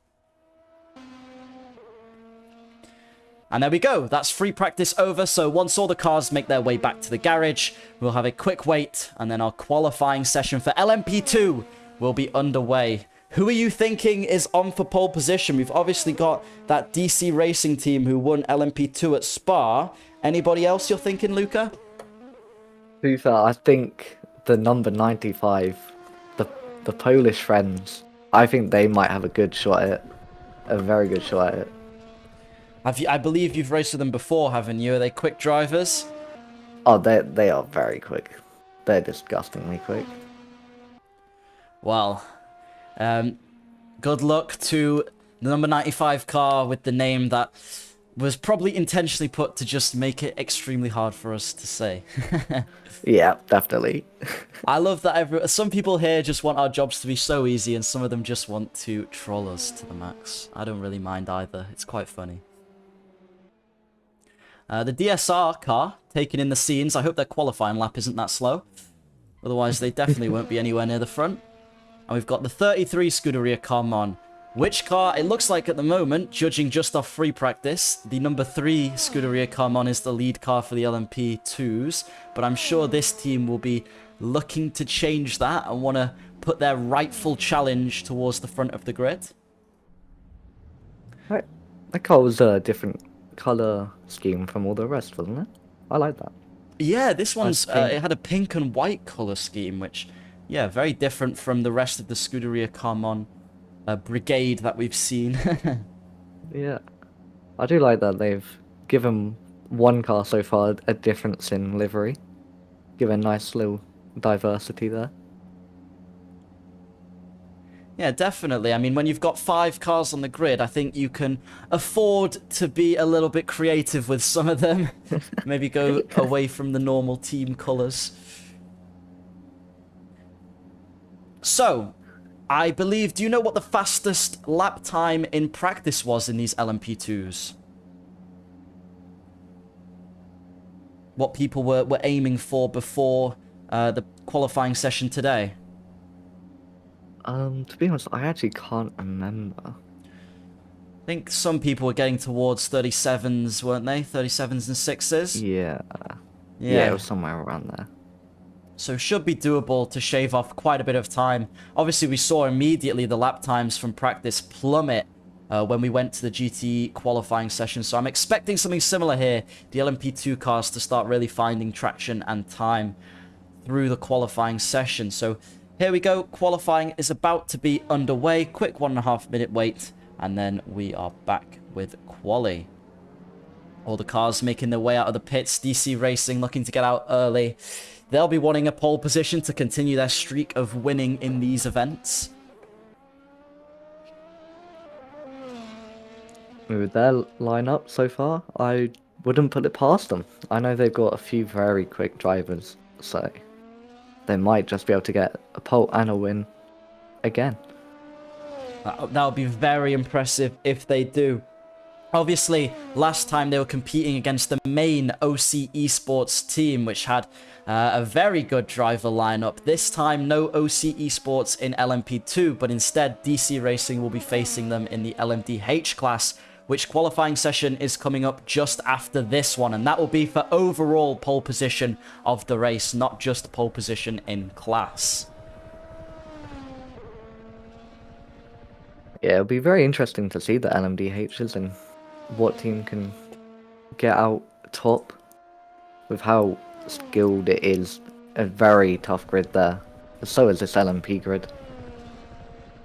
And there we go. That's free practice over. So once all the cars make their way back to the garage, we'll have a quick wait, and then our qualifying session for LMP2 will be underway. Who are you thinking is on for pole position? We've obviously got that DC Racing team who won LMP2 at Spa. Anybody else you're thinking, Luca? I think the number 95, the Polish friends, I think they might have a good shot at it. A very good shot at it. I believe you've raced with them before, haven't you? Are they quick drivers? Oh, they are very quick. They're disgustingly quick. Well, good luck to the number 95 car with the name that was probably intentionally put to just make it extremely hard for us to say. Yeah, definitely. I love that some people here just want our jobs to be so easy, and some of them just want to troll us to the max. I don't really mind either. It's quite funny. The DSR car taking in the scenes. I hope their qualifying lap isn't that slow. Otherwise, they definitely won't be anywhere near the front. And we've got the 33 Scuderia Carmon. Which car, it looks like at the moment, judging just off free practice, the number 3 Scuderia Carmon is the lead car for the LMP2s. But I'm sure this team will be looking to change that and want to put their rightful challenge towards the front of the grid. Right. That car was a different colour scheme from all the rest, wasn't it? I like that. Yeah, this one's, it had a pink and white colour scheme, which, yeah, very different from the rest of the Scuderia Carmon brigade that we've seen. Yeah. I do like that they've given one car so far a difference in livery. Give a nice little diversity there. Yeah, definitely. I mean, when you've got 5 cars on the grid, I think you can afford to be a little bit creative with some of them. Maybe go away from the normal team colours. So, I believe, do you know what the fastest lap time in practice was in these LMP2s? What people were aiming for before the qualifying session today? To be honest, I actually can't remember. I think some people were getting towards 37s, weren't they? 37s and 6s? Yeah. Yeah, it was somewhere around there. So should be doable to shave off quite a bit of time. Obviously, we saw immediately the lap times from practice plummet when we went to the GT qualifying session. So I'm expecting something similar here. The LMP2 cars to start really finding traction and time through the qualifying session. So here we go. Qualifying is about to be underway. Quick 1.5 minute wait. And then we are back with quali. All the cars making their way out of the pits. DC Racing looking to get out early. They'll be wanting a pole position to continue their streak of winning in these events. With their lineup so far, I wouldn't put it past them. I know they've got a few very quick drivers, so they might just be able to get a pole and a win again. That would be very impressive if they do. Obviously, last time they were competing against the main OC Esports team, which had a very good driver lineup. This time, no OC Esports in LMP2, but instead, DC Racing will be facing them in the LMDH class, which qualifying session is coming up just after this one, and that will be for overall pole position of the race, not just pole position in class. Yeah, it'll be very interesting to see the LMDHs and what team can get out top with how skilled it is. A very tough grid there. So is this LMP grid.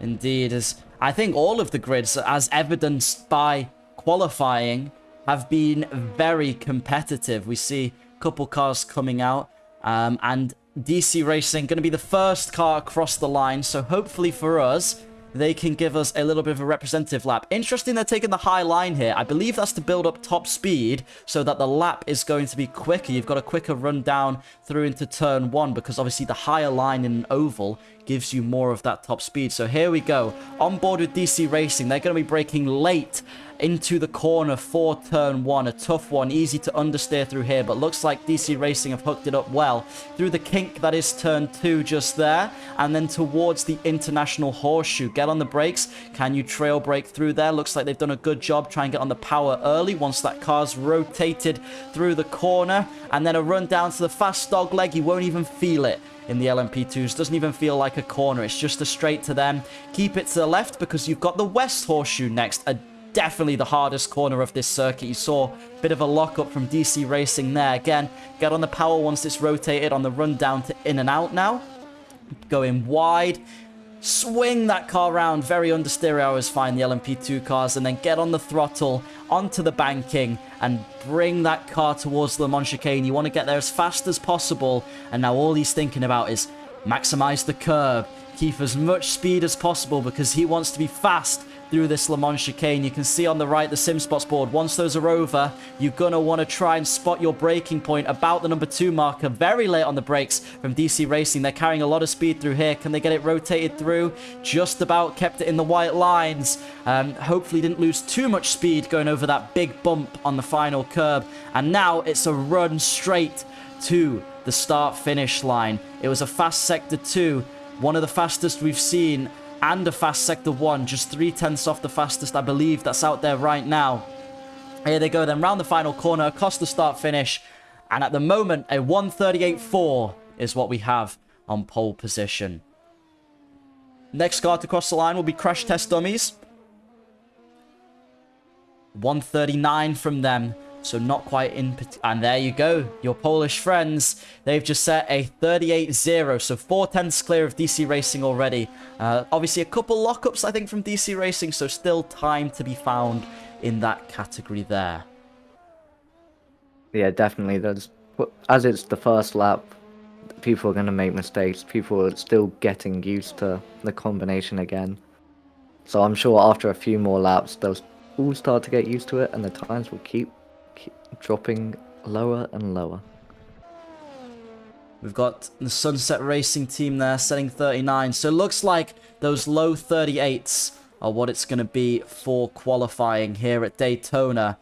Indeed, as I think all of the grids, as evidenced by qualifying, have been very competitive. We see a couple cars coming out, and DC Racing going to be the first car across the line, so hopefully for us, they can give us a little bit of a representative lap. Interesting they're taking the high line here. I believe that's to build up top speed so that the lap is going to be quicker. You've got a quicker run down through into turn 1 because obviously the higher line in an oval gives you more of that top speed. So here we go. On board with DC Racing. They're going to be braking late into the corner for turn 1. A tough one, easy to understeer through here, but looks like DC Racing have hooked it up well through the kink that is turn 2 just there, and then towards the international horseshoe. Get on the brakes. Can you trail brake through there? Looks like they've done a good job. Try and get on the power early once that car's rotated through the corner, and then a run down to the fast dog leg. You won't even feel it in the LMP2s. Doesn't even feel like a corner. It's just a straight to them. Keep it to the left because you've got the west horseshoe next. Definitely the hardest corner of this circuit. You saw a bit of a lockup from DC Racing there. Again, get on the power once it's rotated on the run down to in and out now. Going wide. Swing that car round. Very understeer, I always find the LMP2 cars. And then get on the throttle, onto the banking, and bring that car towards the Le Mans chicane. You want to get there as fast as possible. And now all he's thinking about is maximize the curb. Keep as much speed as possible because he wants to be fast through this Le Mans chicane. You can see on the right the sim spots board. Once those are over, you're going to want to try and spot your braking point about the number 2 marker. Very late on the brakes from DC Racing. They're carrying a lot of speed through here. Can they get it rotated through? Just about kept it in the white lines. Hopefully didn't lose too much speed going over that big bump on the final curb. And now it's a run straight to the start-finish line. It was a fast sector 2. One of the fastest we've seen, and a fast sector 1, just 0.3 off the fastest, I believe, that's out there right now. Here they go then, round the final corner, across the start-finish, and at the moment, a 1:38.4 is what we have on pole position. Next car to cross the line will be Crash Test Dummies. 1:39 from them. So not quite in... And there you go. Your Polish friends. They've just set a 38.0. So 0.4 clear of DC Racing already. Obviously a couple lockups, I think, from DC Racing. So still time to be found in that category there. Yeah, definitely. As it's the first lap, people are going to make mistakes. People are still getting used to the combination again. So I'm sure after a few more laps, they'll all start to get used to it. And the times will keep dropping lower and lower. We've got the Sunset Racing team there setting 39. So it looks like those low 38s are what it's going to be for qualifying here at Daytona.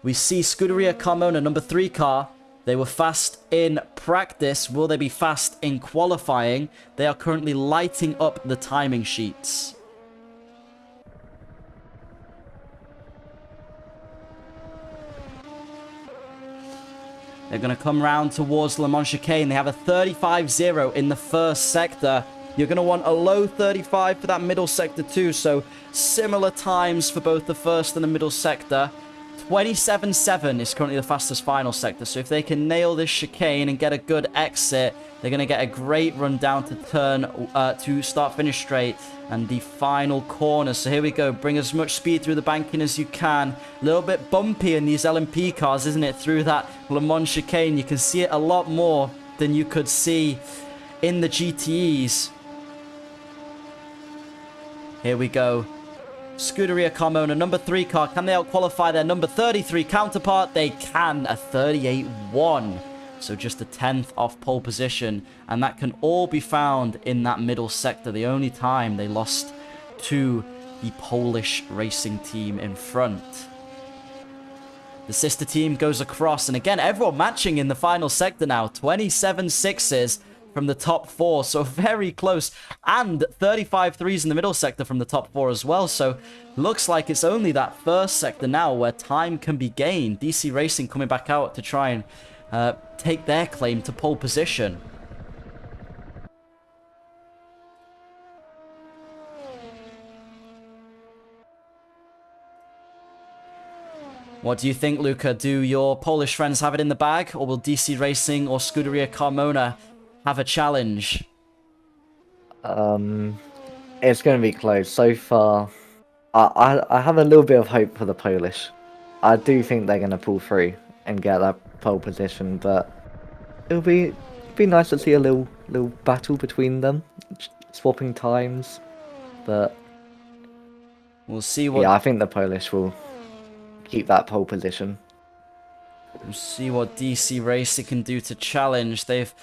We see Scuderia Carmona, number 3 car. They were fast in practice. Will they be fast in qualifying? They are currently lighting up the timing sheets. They're going to come round towards Le Mans chicane. They have a 35.0 in the first sector. You're going to want a low 35 for that middle sector too. So similar times for both the first and the middle sector. 27.7 is currently the fastest final sector. So if they can nail this chicane and get a good exit, they're going to get a great run down to turn to start finish straight and the final corner. So here we go. Bring as much speed through the banking as you can. A little bit bumpy in these LMP cars, isn't it? Through that Le Mans chicane. You can see it a lot more than you could see in the GTEs. Here we go. Scuderia Carmona, number 3 car. Can they out-qualify their number 33 counterpart? They can. A 38.1. So just a 10th off pole position. And that can all be found in that middle sector. The only time they lost to the Polish racing team in front. The sister team goes across. And again, everyone matching in the final sector now. 27.6s from the top 4, so very close, and 35.3s in the middle sector from the top 4 as well. So looks like it's only that first sector now where time can be gained. DC Racing coming back out to try and take their claim to pole position. What do you think, Luca? Do your Polish friends have it in the bag, or will DC Racing or Scuderia Carmona have a challenge? It's going to be close. So far, I have a little bit of hope for the Polish. I do think they're going to pull through and get that pole position, but it'll be nice to see a little battle between them, swapping times. But we'll see what. Yeah, I think the Polish will keep that pole position. We'll see what DC Racing can do to challenge. They've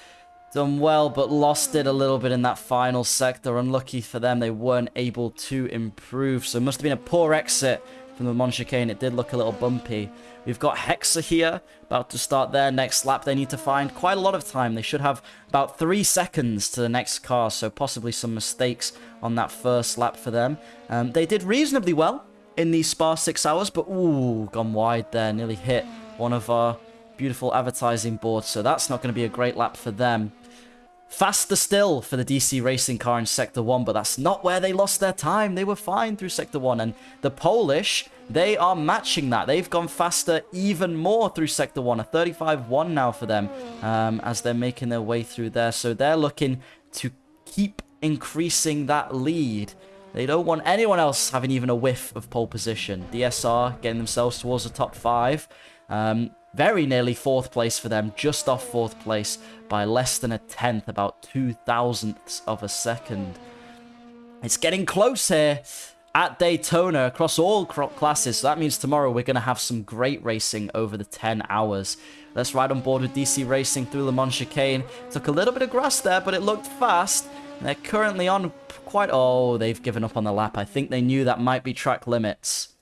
done well, but lost it a little bit in that final sector. Unlucky for them, they weren't able to improve. So it must have been a poor exit from the Mans chicane. It did look a little bumpy. We've got Hexa here, about to start their next lap. They need to find quite a lot of time. They should have about 3 seconds to the next car, so possibly some mistakes on that first lap for them. They did reasonably well in the Spa 6 hours, but ooh, gone wide there. Nearly hit one of our beautiful advertising boards, so that's not going to be a great lap for them. Faster still for the DC Racing car in Sector 1, but that's not where they lost their time. They were fine through Sector 1, and the Polish, they are matching that. They've gone faster even more through Sector 1, a 35.1 now for them, as they're making their way through there. So they're looking to keep increasing that lead. They don't want anyone else having even a whiff of pole position. DSR getting themselves towards the top 5. Very nearly 4th place for them, just off 4th place by less than a tenth, about 0.02 of a second. It's getting close here at Daytona across all classes. So that means tomorrow we're going to have some great racing over the 10 hours. Let's ride on board with DC Racing through Le Mans Chicane. Took a little bit of grass there, but it looked fast. They're currently on quite... Oh, they've given up on the lap. I think they knew that might be track limits.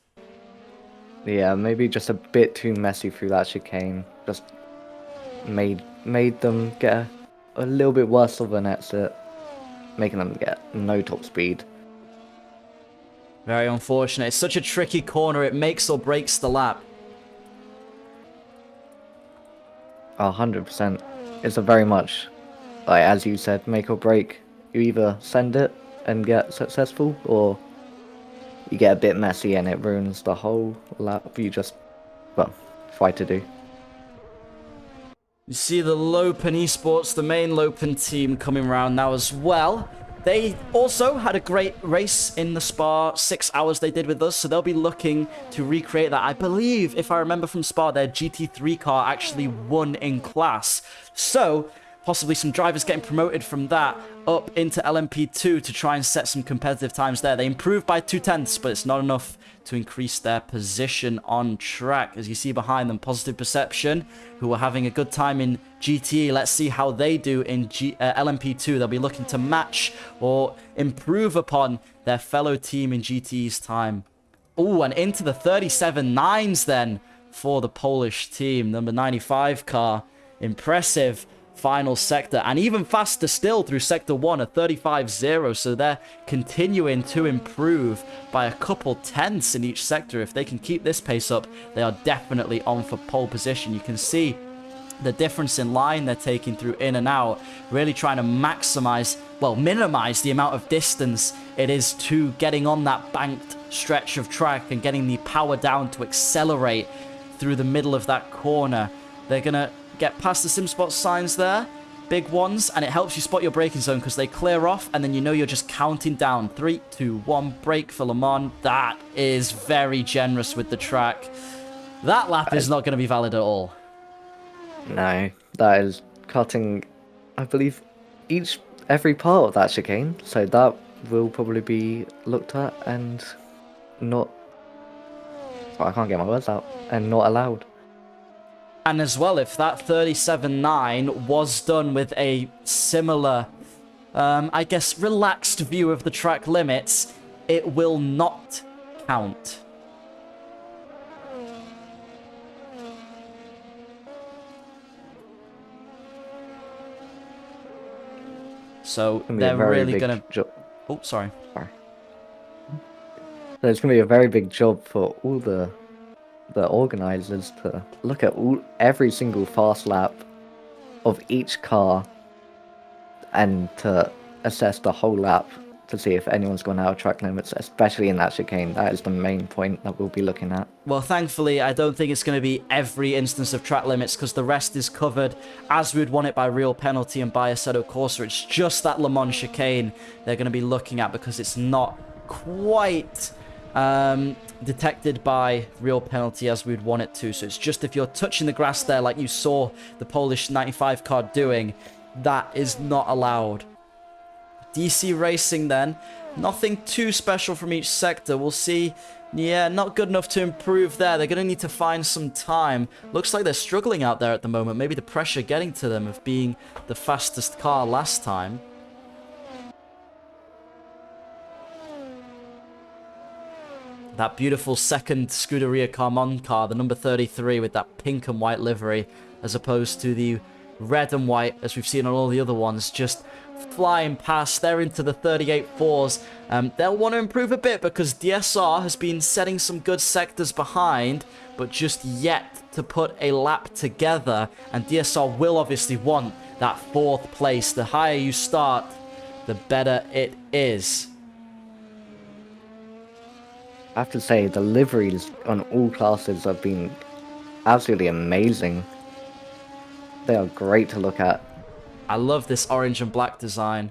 Yeah, maybe just a bit too messy through that chicane. Just made them get a little bit worse of an exit, making them get no top speed. Very unfortunate. It's such a tricky corner. It makes or breaks the lap. 100%. It's a very much, like as you said, make or break. You either send it and get successful, or you get a bit messy and it ruins the whole lap. You just, well, try to do. You see the Lopen Esports, the main Lopen team, coming around now as well. They also had a great race in the Spa, 6 hours they did with us, so they'll be looking to recreate that. I believe, if I remember from Spa, their GT3 car actually won in class. So, possibly some drivers getting promoted from that up into LMP2 to try and set some competitive times there. They improved by 0.2, but it's not enough to increase their position on track. As you see behind them, Positive Perception, who are having a good time in GTE. Let's see how they do in LMP2. They'll be looking to match or improve upon their fellow team in GTE's time. Oh, and into the 37.9s then for the Polish team. Number 95 car. Impressive final sector, and even faster still through sector 1, a 35.0, so they're continuing to improve by a couple tenths in each sector. If they can keep this pace up, they are definitely on for pole position. You can see the difference in line they're taking through in and out, really trying to maximize, well, minimize the amount of distance it is to getting on that banked stretch of track and getting the power down to accelerate through the middle of that corner. They're gonna get past the SimSpot signs there, big ones, and it helps you spot your braking zone because they clear off, and then you know you're just counting down. 3, 2, 1, brake for Le Mans. That is very generous with the track. That lap is not going to be valid at all. No, that is cutting, I believe, every part of that chicane, so that will probably be looked at and not... I can't get my words out, and not allowed. And as well, if that 37.9 was done with a similar, I guess, relaxed view of the track limits, it will not count. So they're really going to... Oh, sorry. So it's going to be a very big job for all the organizers to look at every single fast lap of each car and to assess the whole lap to see if anyone's gone out of track limits, especially in that chicane. That is the main point that we'll be looking at. Well, thankfully, I don't think it's going to be every instance of track limits because the rest is covered as we would want it by real penalty and by Assetto Corsa. It's just that Le Mans chicane they're going to be looking at because it's not quite detected by real penalty as we'd want it to. So it's just if you're touching the grass there like you saw the Polish 95 car doing, that is not allowed. DC Racing then, nothing too special from each sector. We'll see. Yeah, not good enough to improve there. They're going to need to find some time. Looks like they're struggling out there at the moment. Maybe the pressure getting to them of being the fastest car last time. That beautiful second Scuderia Carmon car, the number 33 with that pink and white livery, as opposed to the red and white, as we've seen on all the other ones, just flying past. They're into the 38.4s. They'll want to improve a bit because DSR has been setting some good sectors behind, but just yet to put a lap together. And DSR will obviously want that 4th place. The higher you start, the better it is. I have to say, the liveries on all classes have been absolutely amazing. They are great to look at. I love this orange and black design.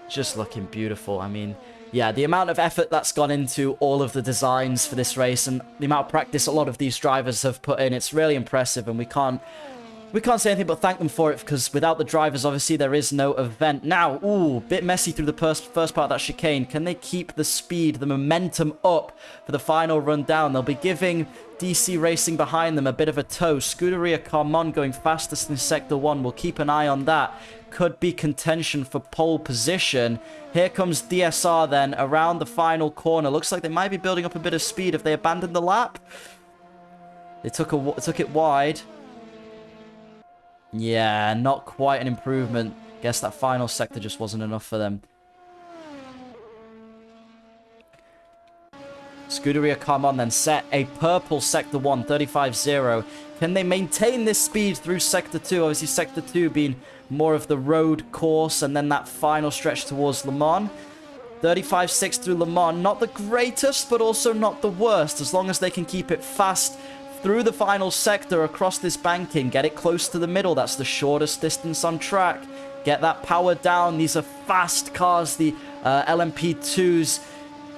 Just looking beautiful. I mean, yeah, the amount of effort that's gone into all of the designs for this race and the amount of practice a lot of these drivers have put in, it's really impressive, and we can't say anything but thank them for it, because without the drivers, obviously, there is no event. Now, ooh, bit messy through the first part of that chicane. Can they keep the speed, the momentum up for the final run down? They'll be giving DC Racing behind them a bit of a tow. Scuderia Carmon going fastest in Sector 1. We'll keep an eye on that. Could be contention for pole position. Here comes DSR then around the final corner. Looks like they might be building up a bit of speed. If they abandoned the lap, they took it wide. Yeah, not quite an improvement. Guess that final sector just wasn't enough for them. Scuderia Carmon then set a purple Sector 1, 35-0. Can they maintain this speed through Sector 2? Obviously, Sector 2 being more of the road course, and then that final stretch towards Le Mans. 35-6 through Le Mans. Not the greatest, but also not the worst, as long as they can keep it fast through the final sector across this banking. Get it close to the middle. That's the shortest distance on track. Get that power down. These are fast cars, the LMP2s.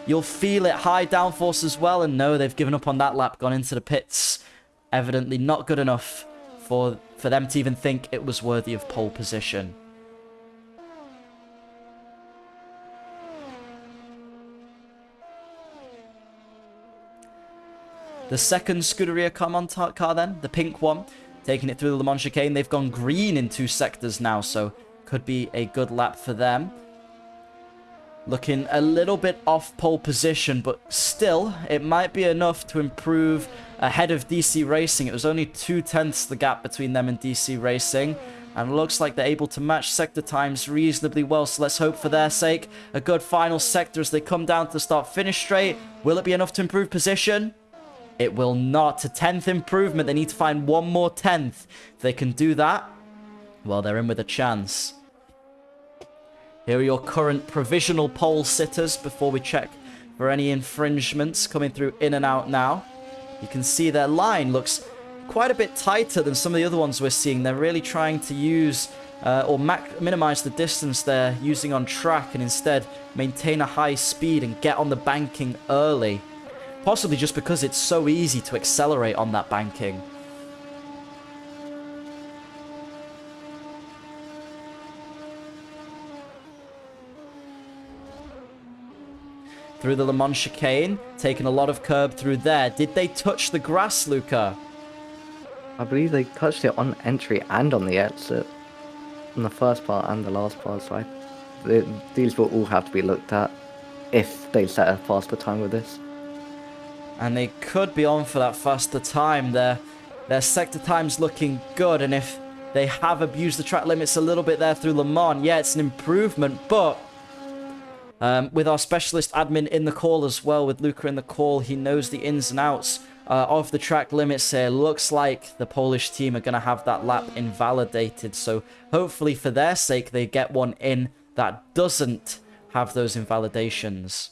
You'll feel it. High downforce as well. And no, they've given up on that lap, gone into the pits. Evidently not good enough for them to even think it was worthy of pole position. The second Scuderia Carmon car then, the pink one, taking it through the Le Mans chicane. They've gone green in 2 sectors now, so could be a good lap for them. Looking a little bit off pole position, but still, it might be enough to improve ahead of DC Racing. It was only 2/10 the gap between them and DC Racing, and looks like they're able to match sector times reasonably well, so let's hope for their sake a good final sector as they come down to the start-finish straight. Will it be enough to improve position? It will not. A 10th improvement. They need to find one more 10th. If they can do that, well, they're in with a chance. Here are your current provisional pole sitters before we check for any infringements coming through in and out now. You can see their line looks quite a bit tighter than some of the other ones we're seeing. They're really trying to use or minimize the distance they're using on track and instead maintain a high speed and get on the banking early. Possibly just because it's so easy to accelerate on that banking. Through the Le Mans chicane, taking a lot of curb through there. Did they touch the grass, Luca? I believe they touched it on entry and on the exit. On the first part and the last part, so these will all have to be looked at if they set a faster time with this. And they could be on for that faster time. Their sector time's looking good, and if they have abused the track limits a little bit there through Le Mans, yeah, it's an improvement, but with our specialist admin in the call as well, with Luca in the call, he knows the ins and outs of the track limits here. Looks like the Polish team are going to have that lap invalidated, so hopefully for their sake they get one in that doesn't have those invalidations.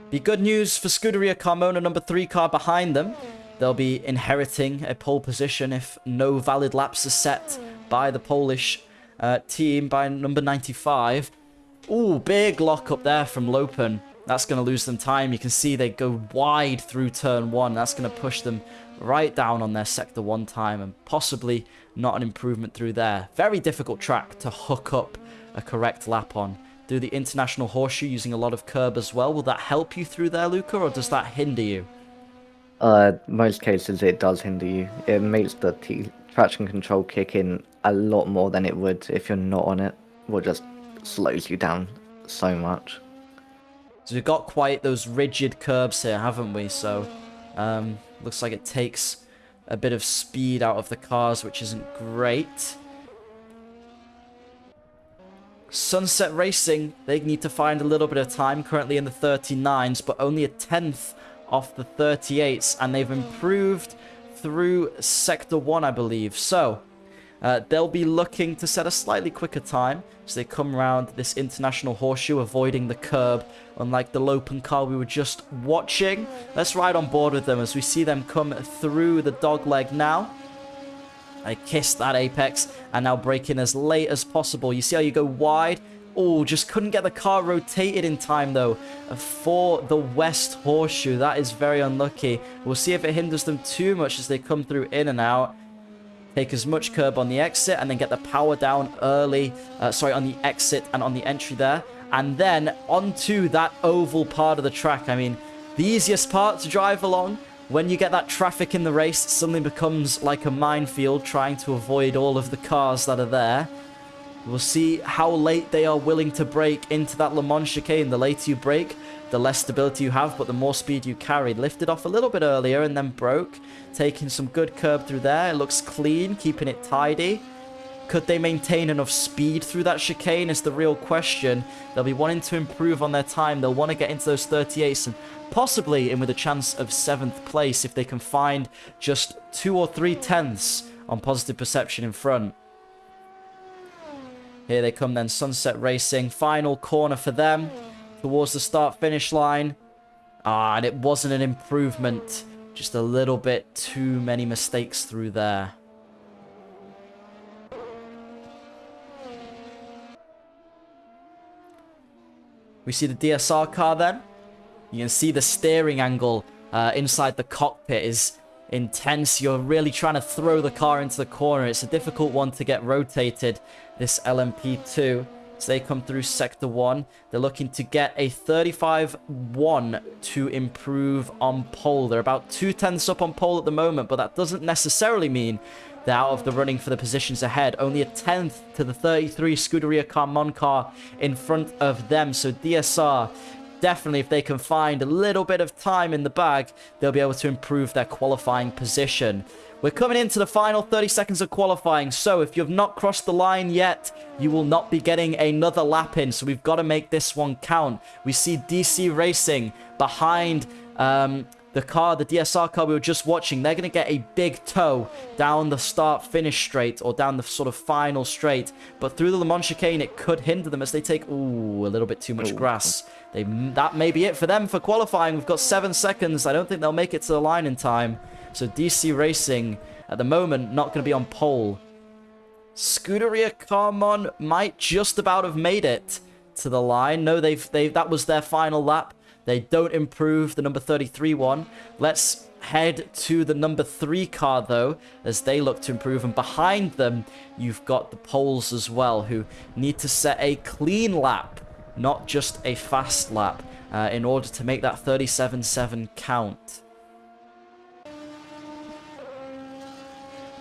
Be good news for Scuderia Carmona, number 3 car behind them. They'll be inheriting a pole position if no valid laps are set by the Polish team by number 95. Ooh, big lock up there from Lopen. That's going to lose them time. You can see they go wide through turn 1. That's going to push them right down on their sector 1 time and possibly not an improvement through there. Very difficult track to hook up a correct lap on. Do the International Horseshoe using a lot of curb as well. Will that help you through there, Luca, or does that hinder you? Most cases it does hinder you. It makes the traction control kick in a lot more than it would if you're not on it. Or just slows you down so much. So we've got quite those rigid curbs here, haven't we? So looks like it takes a bit of speed out of the cars, which isn't great. Sunset Racing, they need to find a little bit of time, currently in the 39s, but only a 10th off the 38s, and they've improved through Sector 1, I believe. So, they'll be looking to set a slightly quicker time as they come around this International Horseshoe, avoiding the curb, unlike the Lopen car we were just watching. Let's ride on board with them as we see them come through the dogleg now. They kissed that apex and now brake in as late as possible. You see how you go wide? Oh, just couldn't get the car rotated in time, though, for the West Horseshoe. That is very unlucky. We'll see if it hinders them too much as they come through in and out. Take as much curb on the exit and then get the power down early. Sorry, on the exit and on the entry there. And then onto that oval part of the track. I mean, the easiest part to drive along. When you get that traffic in the race, it suddenly becomes like a minefield trying to avoid all of the cars that are there. We'll see how late they are willing to brake into that Le Mans chicane. The later you brake, the less stability you have, but the more speed you carry. Lifted off a little bit earlier and then broke. Taking some good curb through there. It looks clean, keeping it tidy. Could they maintain enough speed through that chicane is the real question. They'll be wanting to improve on their time. They'll want to get into those 38s and possibly in with a chance of 7th place if they can find just 2 or 3 tenths on positive perception in front. Here they come then, Sunset Racing. Final corner for them towards the start-finish line. And it wasn't an improvement. Just a little bit too many mistakes through there. We see the DSR car then. You can see the steering angle inside the cockpit is intense. You're really trying to throw the car into the corner. It's a difficult one to get rotated, this LMP2. So they come through Sector 1. They're looking to get a 35-1 to improve on pole. They're about 2 tenths up on pole at the moment, but that doesn't necessarily mean they're out of the running for the positions ahead. Only a tenth to the 33 Scuderia Carmon car in front of them. So DSR, definitely if they can find a little bit of time in the bag, they'll be able to improve their qualifying position. We're coming into the final 30 seconds of qualifying, so if you've not crossed the line yet, you will not be getting another lap in, so we've got to make this one count. We see DC Racing behind the car, the DSR car we were just watching. They're going to get a big tow down the start-finish straight, or down the sort of final straight, but through the Le Mans chicane, it could hinder them as they take, ooh, a little bit too much grass. That may be it for them for qualifying. We've got 7 seconds. I don't think they'll make it to the line in time. So DC Racing, at the moment, not going to be on pole. Scuderia Carmon might just about have made it to the line. No, that was their final lap. They don't improve the number 33 one. Let's head to the number 3 car, though, as they look to improve. And behind them, you've got the poles as well, who need to set a clean lap, not just a fast lap, in order to make that 37.7 count.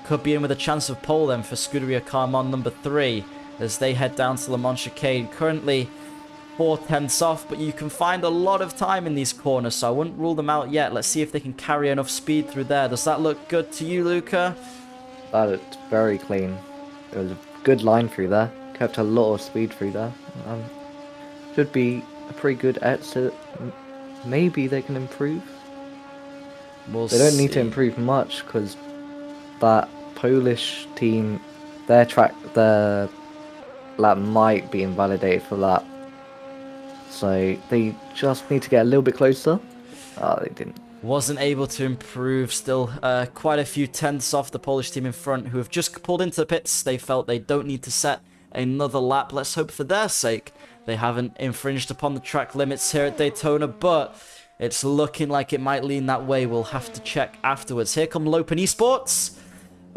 Could be in with a chance of pole then for Scuderia Carmon number 3 as they head down to Le Mans chicane. Currently 4 tenths off, but you can find a lot of time in these corners, so I wouldn't rule them out yet. Let's see if they can carry enough speed through there. Does that look good to you, Luca? That looked very clean. It was a good line through there. Kept a lot of speed through there. Should be a pretty good exit. Maybe they can improve. We'll they don't see. need to improve much because that Polish team, their lap might be invalidated for that. So they just need to get a little bit closer. Oh, they didn't. Wasn't able to improve. Still quite a few tenths off the Polish team in front, who have just pulled into the pits. They felt they don't need to set another lap. Let's hope for their sake they haven't infringed upon the track limits here at Daytona, but it's looking like it might lean that way. We'll have to check afterwards. Here come Lopen Esports.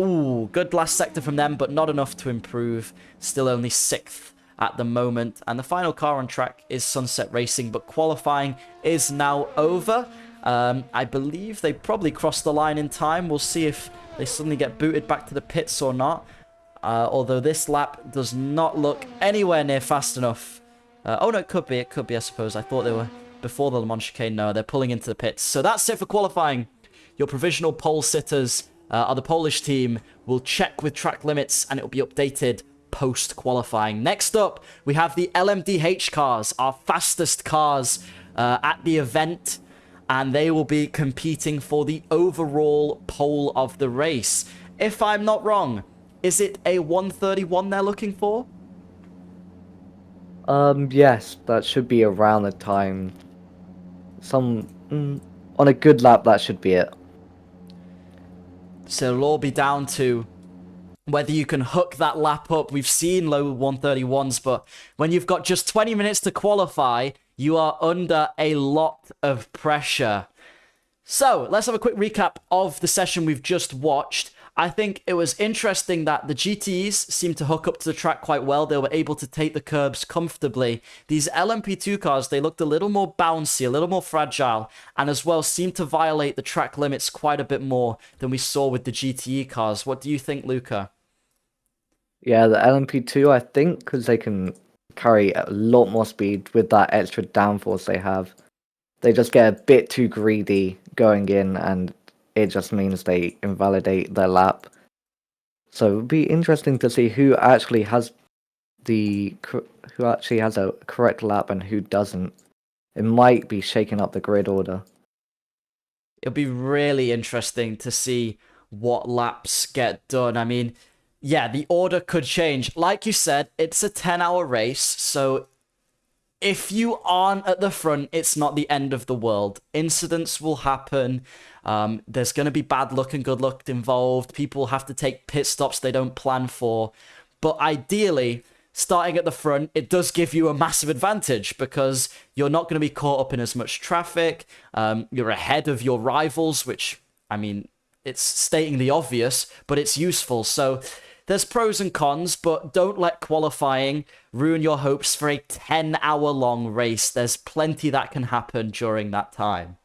Ooh, good last sector from them, but not enough to improve. Still only 6th at the moment. And the final car on track is Sunset Racing, but qualifying is now over. I believe they probably crossed the line in time. We'll see if they suddenly get booted back to the pits or not. Although this lap does not look anywhere near fast enough. Oh, no, it could be, I suppose. I thought they were before the Le Mans chicane. No, they're pulling into the pits. So that's it for qualifying. Your provisional pole sitters are the Polish team. We'll check with track limits and it will be updated post-qualifying. Next up, we have the LMDH cars, our fastest cars at the event, and they will be competing for the overall pole of the race. If I'm not wrong, is it a 131 they're looking for? Yes, that should be around the time. On a good lap, that should be it. So it'll all be down to whether you can hook that lap up. We've seen low 131s, but when you've got just 20 minutes to qualify, you are under a lot of pressure. So let's have a quick recap of the session we've just watched. I think it was interesting that the GTEs seemed to hook up to the track quite well. They were able to take the curbs comfortably. These LMP2 cars, they looked a little more bouncy, a little more fragile, and as well seemed to violate the track limits quite a bit more than we saw with the GTE cars. What do you think, Luca? Yeah, the LMP2, I think, because they can carry a lot more speed with that extra downforce they have. They just get a bit too greedy going in, and it just means they invalidate their lap. So it would be interesting to see who actually has a correct lap and who doesn't. It might be shaking up the grid order. It'll be really interesting to see what laps get done. I mean, yeah, the order could change. Like you said, it's a 10-hour race, so if you aren't at the front, it's not the end of the world. Incidents will happen. There's going to be bad luck and good luck involved. People have to take pit stops they don't plan for. But ideally, starting at the front, it does give you a massive advantage because you're not going to be caught up in as much traffic. You're ahead of your rivals, which, I mean, it's stating the obvious, but it's useful. So there's pros and cons, but don't let qualifying ruin your hopes for a 10-hour-long race. There's plenty that can happen during that time.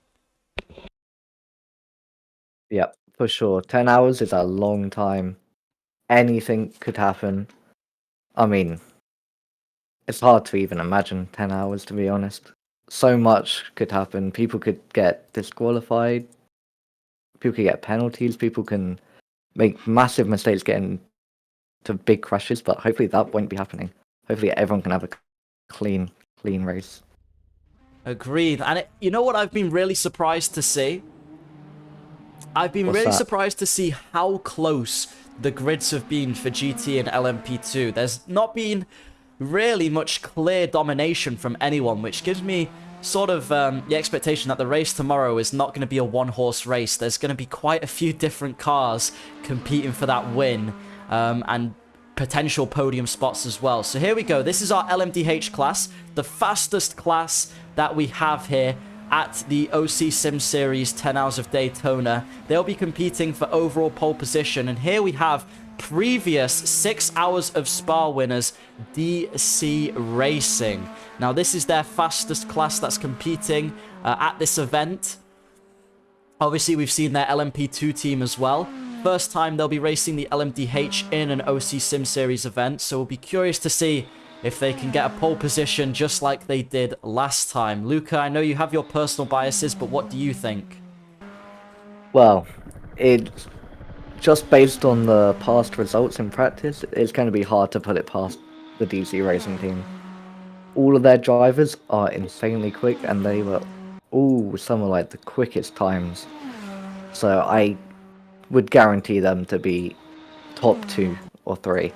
Yep, for sure. 10 hours is a long time. Anything could happen. I mean, it's hard to even imagine 10 hours, to be honest. So much could happen. People could get disqualified. People could get penalties. People can make massive mistakes getting to big crashes, but hopefully that won't be happening. Hopefully everyone can have a clean race. Agreed. And you know what I've been really surprised to see? I've been What's really that? surprised to see how close the grids have been for GT and LMP2. There's not been really much clear domination from anyone, which gives me sort of the expectation that the race tomorrow is not going to be a one-horse race. There's going to be quite a few different cars competing for that win, and potential podium spots as well. So here we go. This is our LMDH class, the fastest class that we have here at the OC Sim Series 10 Hours of Daytona. They'll be competing for overall pole position, and here we have previous 6 hours of Spa winners, DC Racing. Now this is their fastest class that's competing at this event. Obviously we've seen their LMP2 team as well. First time they'll be racing the LMDH in an OC Sim Series event, so we'll be curious to see if they can get a pole position just like they did last time. Luca, I know you have your personal biases, but what do you think? Well, it's just based on the past results in practice, it's going to be hard to put it past the DC Racing team. All of their drivers are insanely quick, and they were all some of like the quickest times. So I would guarantee them to be top 2 or 3.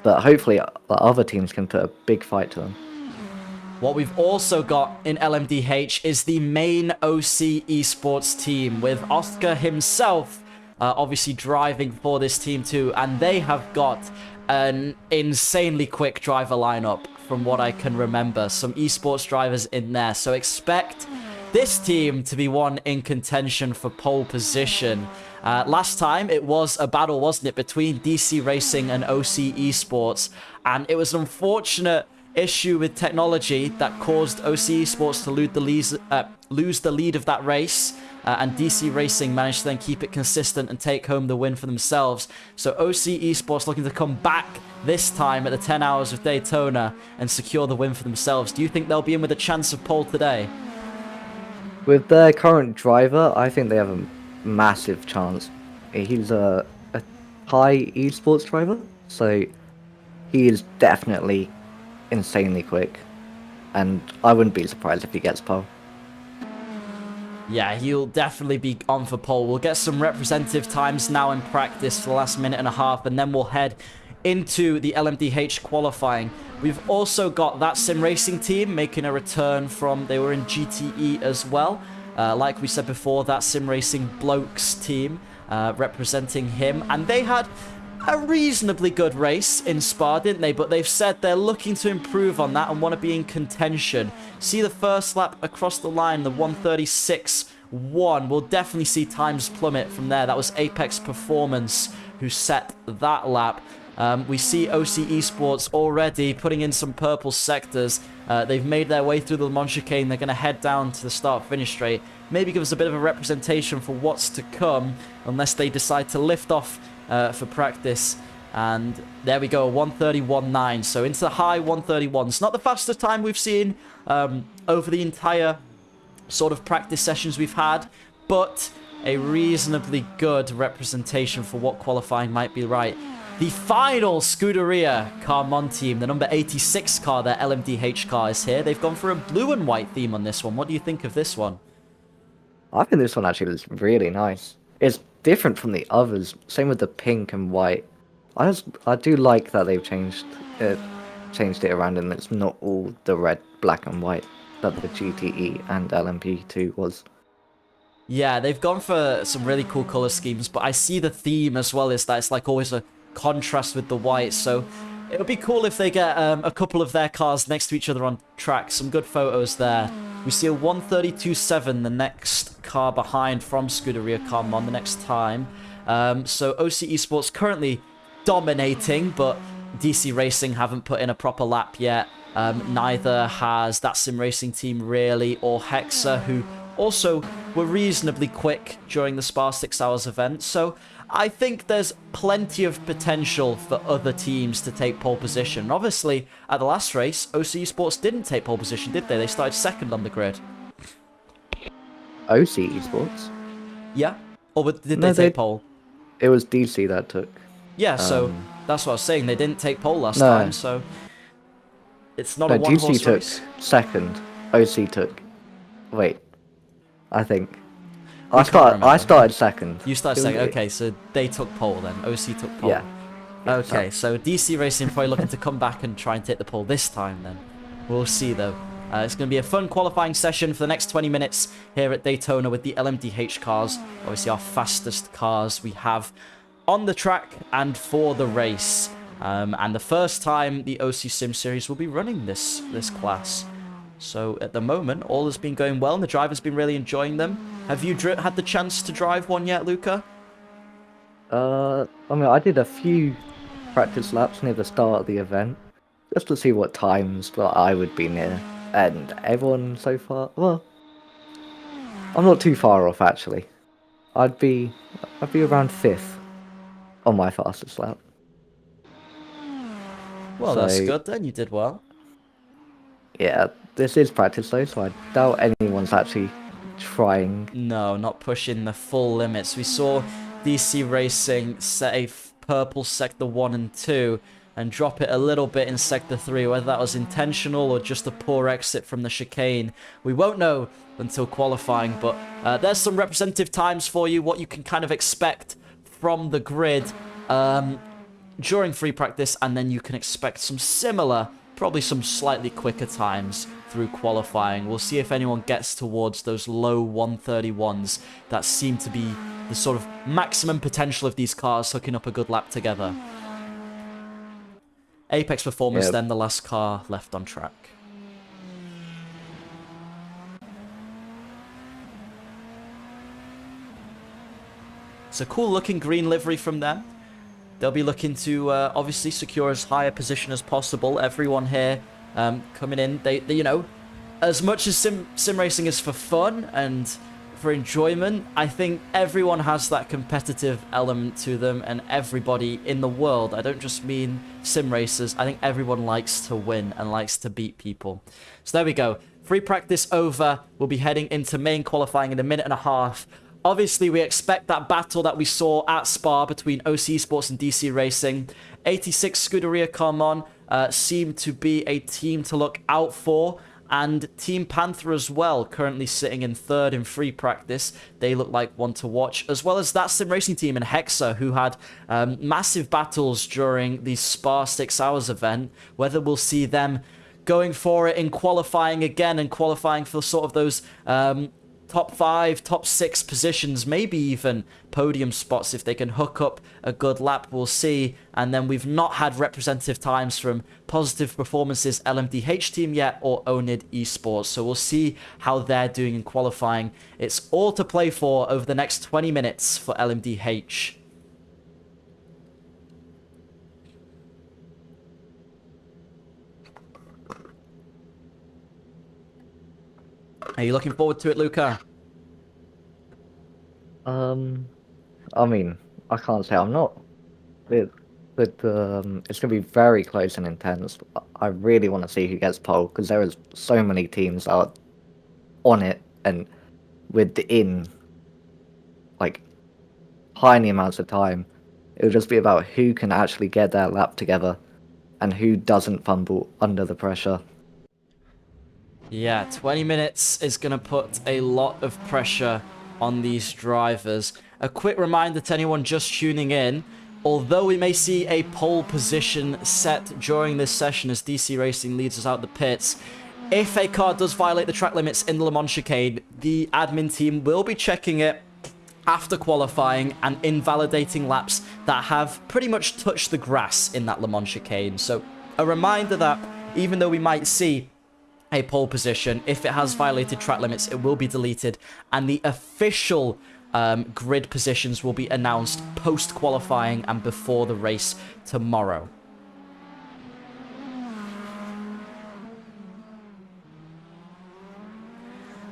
But hopefully the other teams can put a big fight to them. What we've also got in LMDH is the main OC esports team, with Oscar himself obviously driving for this team too, and they have got an insanely quick driver lineup from what I can remember. Some esports drivers in there, so expect this team to be one in contention for pole position. Last time it was a battle, wasn't it, between DC Racing and OC Esports, and it was an unfortunate issue with technology that caused OC Esports to lose the lead of that race, and DC Racing managed to then keep it consistent and take home the win for themselves. So OC Esports looking to come back this time at the 10 Hours of Daytona and secure the win for themselves. Do you think they'll be in with a chance of pole today? With their current driver, I think they have a massive chance. He's a high esports driver, so he is definitely insanely quick, and I wouldn't be surprised if he gets pole. Yeah, he'll definitely be on for pole. We'll get some representative times now in practice for the last minute and a half, and then we'll head into the LMDH qualifying. We've also got that sim racing team making a return from, they were in GTE as well. Like we said before, that sim racing blokes team representing him, and they had a reasonably good race in Spa, didn't they? But they've said they're looking to improve on that and want to be in contention. See the first lap across the line, the 1:36.1. We'll definitely see times plummet from there. That was Apex Performance who set that lap. We see OC Esports already putting in some purple sectors. They've made their way through the Le Mans chicane. They're going to head down to the start-finish straight. Maybe give us a bit of a representation for what's to come, unless they decide to lift off for practice. And there we go, 1:31.9. So into the high 1:31s. Not the fastest time we've seen over the entire sort of practice sessions we've had, but a reasonably good representation for what qualifying might be right. The final Scuderia Carmon team, the number 86 car, their LMDH car, is here. They've gone for a blue and white theme on this one. What do you think of this one? I think this one actually looks really nice. It's different from the others. Same with the pink and white. I do like that they've changed it around and it's not all the red, black and white that the GTE and LMP2 was. Yeah, they've gone for some really cool color schemes, but I see the theme as well as that it's like always a contrast with the white, so it would be cool if they get a couple of their cars next to each other on track. Some good photos there. We see a 1:32.7, the next car behind from Scuderia Carmon, the next time. So OC Esports currently dominating, but DC Racing haven't put in a proper lap yet. Neither has that Sim Racing team really, or Hexa, who also were reasonably quick during the Spa 6 Hours event. So I think there's plenty of potential for other teams to take pole position. Obviously, at the last race, OC Esports didn't take pole position, did they? They started second on the grid. OC Esports? Yeah? Or did they take pole? It was DC that took. Yeah, so that's what I was saying. They didn't take pole last time, so it's not a one-horse race. DC took second. OC took... Wait. I think... I started second. You started second. Okay, so they took pole then. OC took pole. Yeah. Okay, so DC Racing probably looking to come back and try and take the pole this time then. We'll see though. It's going to be a fun qualifying session for the next 20 minutes here at Daytona with the LMDH cars. Obviously our fastest cars we have on the track and for the race. And the first time the OC Sim Series will be running this class. So at the moment, all has been going well and the driver's been really enjoying them. Have you had the chance to drive one yet, Luca? I mean, I did a few practice laps near the start of the event, just to see what times I would be near. And everyone so far, well, I'm not too far off actually. I'd be around 5th on my fastest lap. Well, so, that's good then. You did well. Yeah, this is practice though, so I doubt anyone's actually trying. No, not pushing the full limits. We saw DC Racing set a purple sector 1 and 2 and drop it a little bit in sector 3. Whether that was intentional or just a poor exit from the chicane, we won't know until qualifying. But there's some representative times for you, what you can kind of expect from the grid during free practice, and then you can expect some similar, probably some slightly quicker times through qualifying. We'll see if anyone gets towards those low 1:31s that seem to be the sort of maximum potential of these cars hooking up a good lap together. Apex Performance then, the last car left on track. It's a cool looking green livery from them. They'll be looking to obviously secure as high a position as possible. Everyone here coming in, they you know, as much as sim racing is for fun and for enjoyment, I think everyone has that competitive element to them, and everybody in the world, I don't just mean sim racers, I think everyone likes to win and likes to beat people. So there we go. Free practice over. We'll be heading into main qualifying in a minute and a half. Obviously, we expect that battle that we saw at Spa between OC Esports and DC Racing. 86 Scuderia Carmon seem to be a team to look out for. And Team Panther as well, currently sitting in 3rd in free practice. They look like one to watch. As well as that Sim Racing team in Hexa, who had massive battles during the Spa 6 Hours event. Whether we'll see them going for it in qualifying again and qualifying for sort of those top 5, top 6 positions, maybe even podium spots if they can hook up a good lap. We'll see. And then we've not had representative times from Positive Performance's LMDH team yet or Onid Esports. So we'll see how they're doing in qualifying. It's all to play for over the next 20 minutes for LMDH. Are you looking forward to it, Luca? I mean, I can't say I'm not. It's gonna be very close and intense. I really want to see who gets pole because there is so many teams out on it and within like tiny amounts of time. It'll just be about who can actually get their lap together and who doesn't fumble under the pressure. Yeah, 20 minutes is going to put a lot of pressure on these drivers. A quick reminder to anyone just tuning in, although we may see a pole position set during this session as DC Racing leads us out the pits, if a car does violate the track limits in the Le Mans chicane, the admin team will be checking it after qualifying and invalidating laps that have pretty much touched the grass in that Le Mans chicane. So a reminder that even though we might see a pole position, if it has violated track limits, it will be deleted, and the official grid positions will be announced post-qualifying and before the race tomorrow.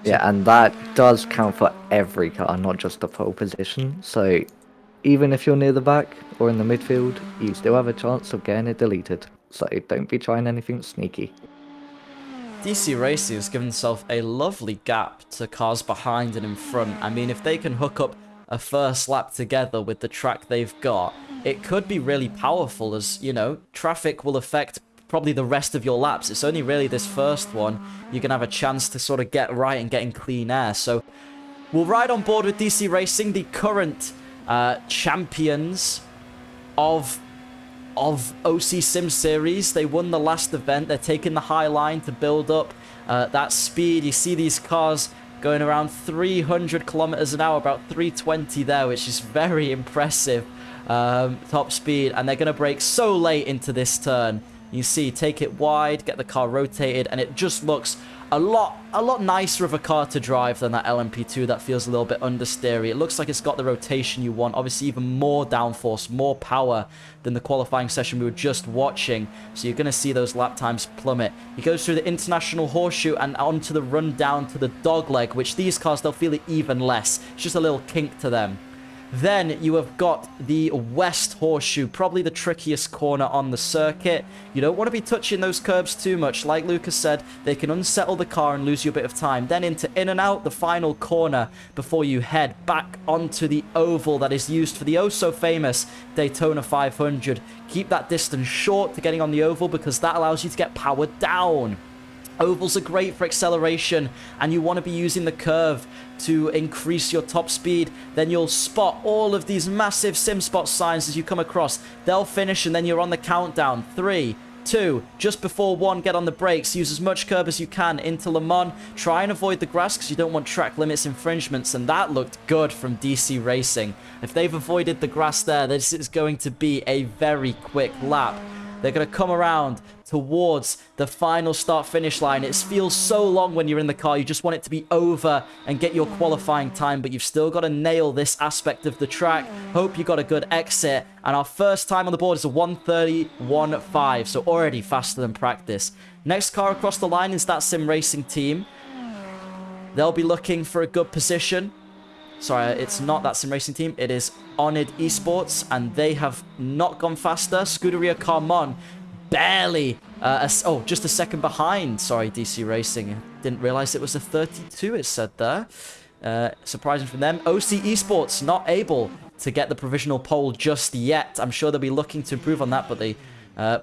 Yeah, and that does count for every car, not just the pole position. So even if you're near the back or in the midfield, you still have a chance of getting it deleted. So don't be trying anything sneaky. DC Racing has given themselves a lovely gap to cars behind and in front. I mean, if they can hook up a first lap together with the track they've got, it could be really powerful as, you know, traffic will affect probably the rest of your laps. It's only really this first one you're going to have a chance to sort of get right and get in clean air. So we'll ride on board with DC Racing, the current champions of OC Sim Series. They won the last event. They're taking the high line to build up that speed. You see these cars going around 300 kilometers an hour, about 320 there, which is very impressive top speed. And they're going to brake so late into this turn. You see, take it wide, get the car rotated, and it just looks a lot nicer of a car to drive than that LMP2 that feels a little bit understeery. It looks like it's got the rotation you want, obviously even more downforce, more power than the qualifying session we were just watching. So you're going to see those lap times plummet. He goes through the International Horseshoe and onto the run down to the dogleg, which these cars, they'll feel it even less. It's just a little kink to them. Then you have got the West Horseshoe, probably the trickiest corner on the circuit. You don't want to be touching those curbs too much. Like Lucas said, they can unsettle the car and lose you a bit of time. Then into in and out, the final corner before you head back onto the oval that is used for the oh-so-famous Daytona 500. Keep that distance short to getting on the oval because that allows you to get powered down. Ovals are great for acceleration, and you want to be using the curve to increase your top speed. Then you'll spot all of these massive sim spot signs as you come across. They'll finish, and then you're on the countdown. 3, 2, just before 1, get on the brakes. Use as much curb as you can into Le Mans. Try and avoid the grass because you don't want track limits infringements, and that looked good from DC Racing. If they've avoided the grass there, this is going to be a very quick lap. They're going to come around towards the final start-finish line. It feels so long when you're in the car. You just want it to be over and get your qualifying time, but you've still got to nail this aspect of the track. Hope you got a good exit. And our first time on the board is a 1:30.15, so already faster than practice. Next car across the line is that Sim Racing team. They'll be looking for a good position. Sorry, it's not that Sim Racing team. It is Onid Esports, and they have not gone faster. Scuderia Carmon barely, just a second behind. Sorry, DC Racing. Didn't realize it was a 32, it said there. Surprising from them. OC Esports not able to get the provisional pole just yet. I'm sure they'll be looking to improve on that, but they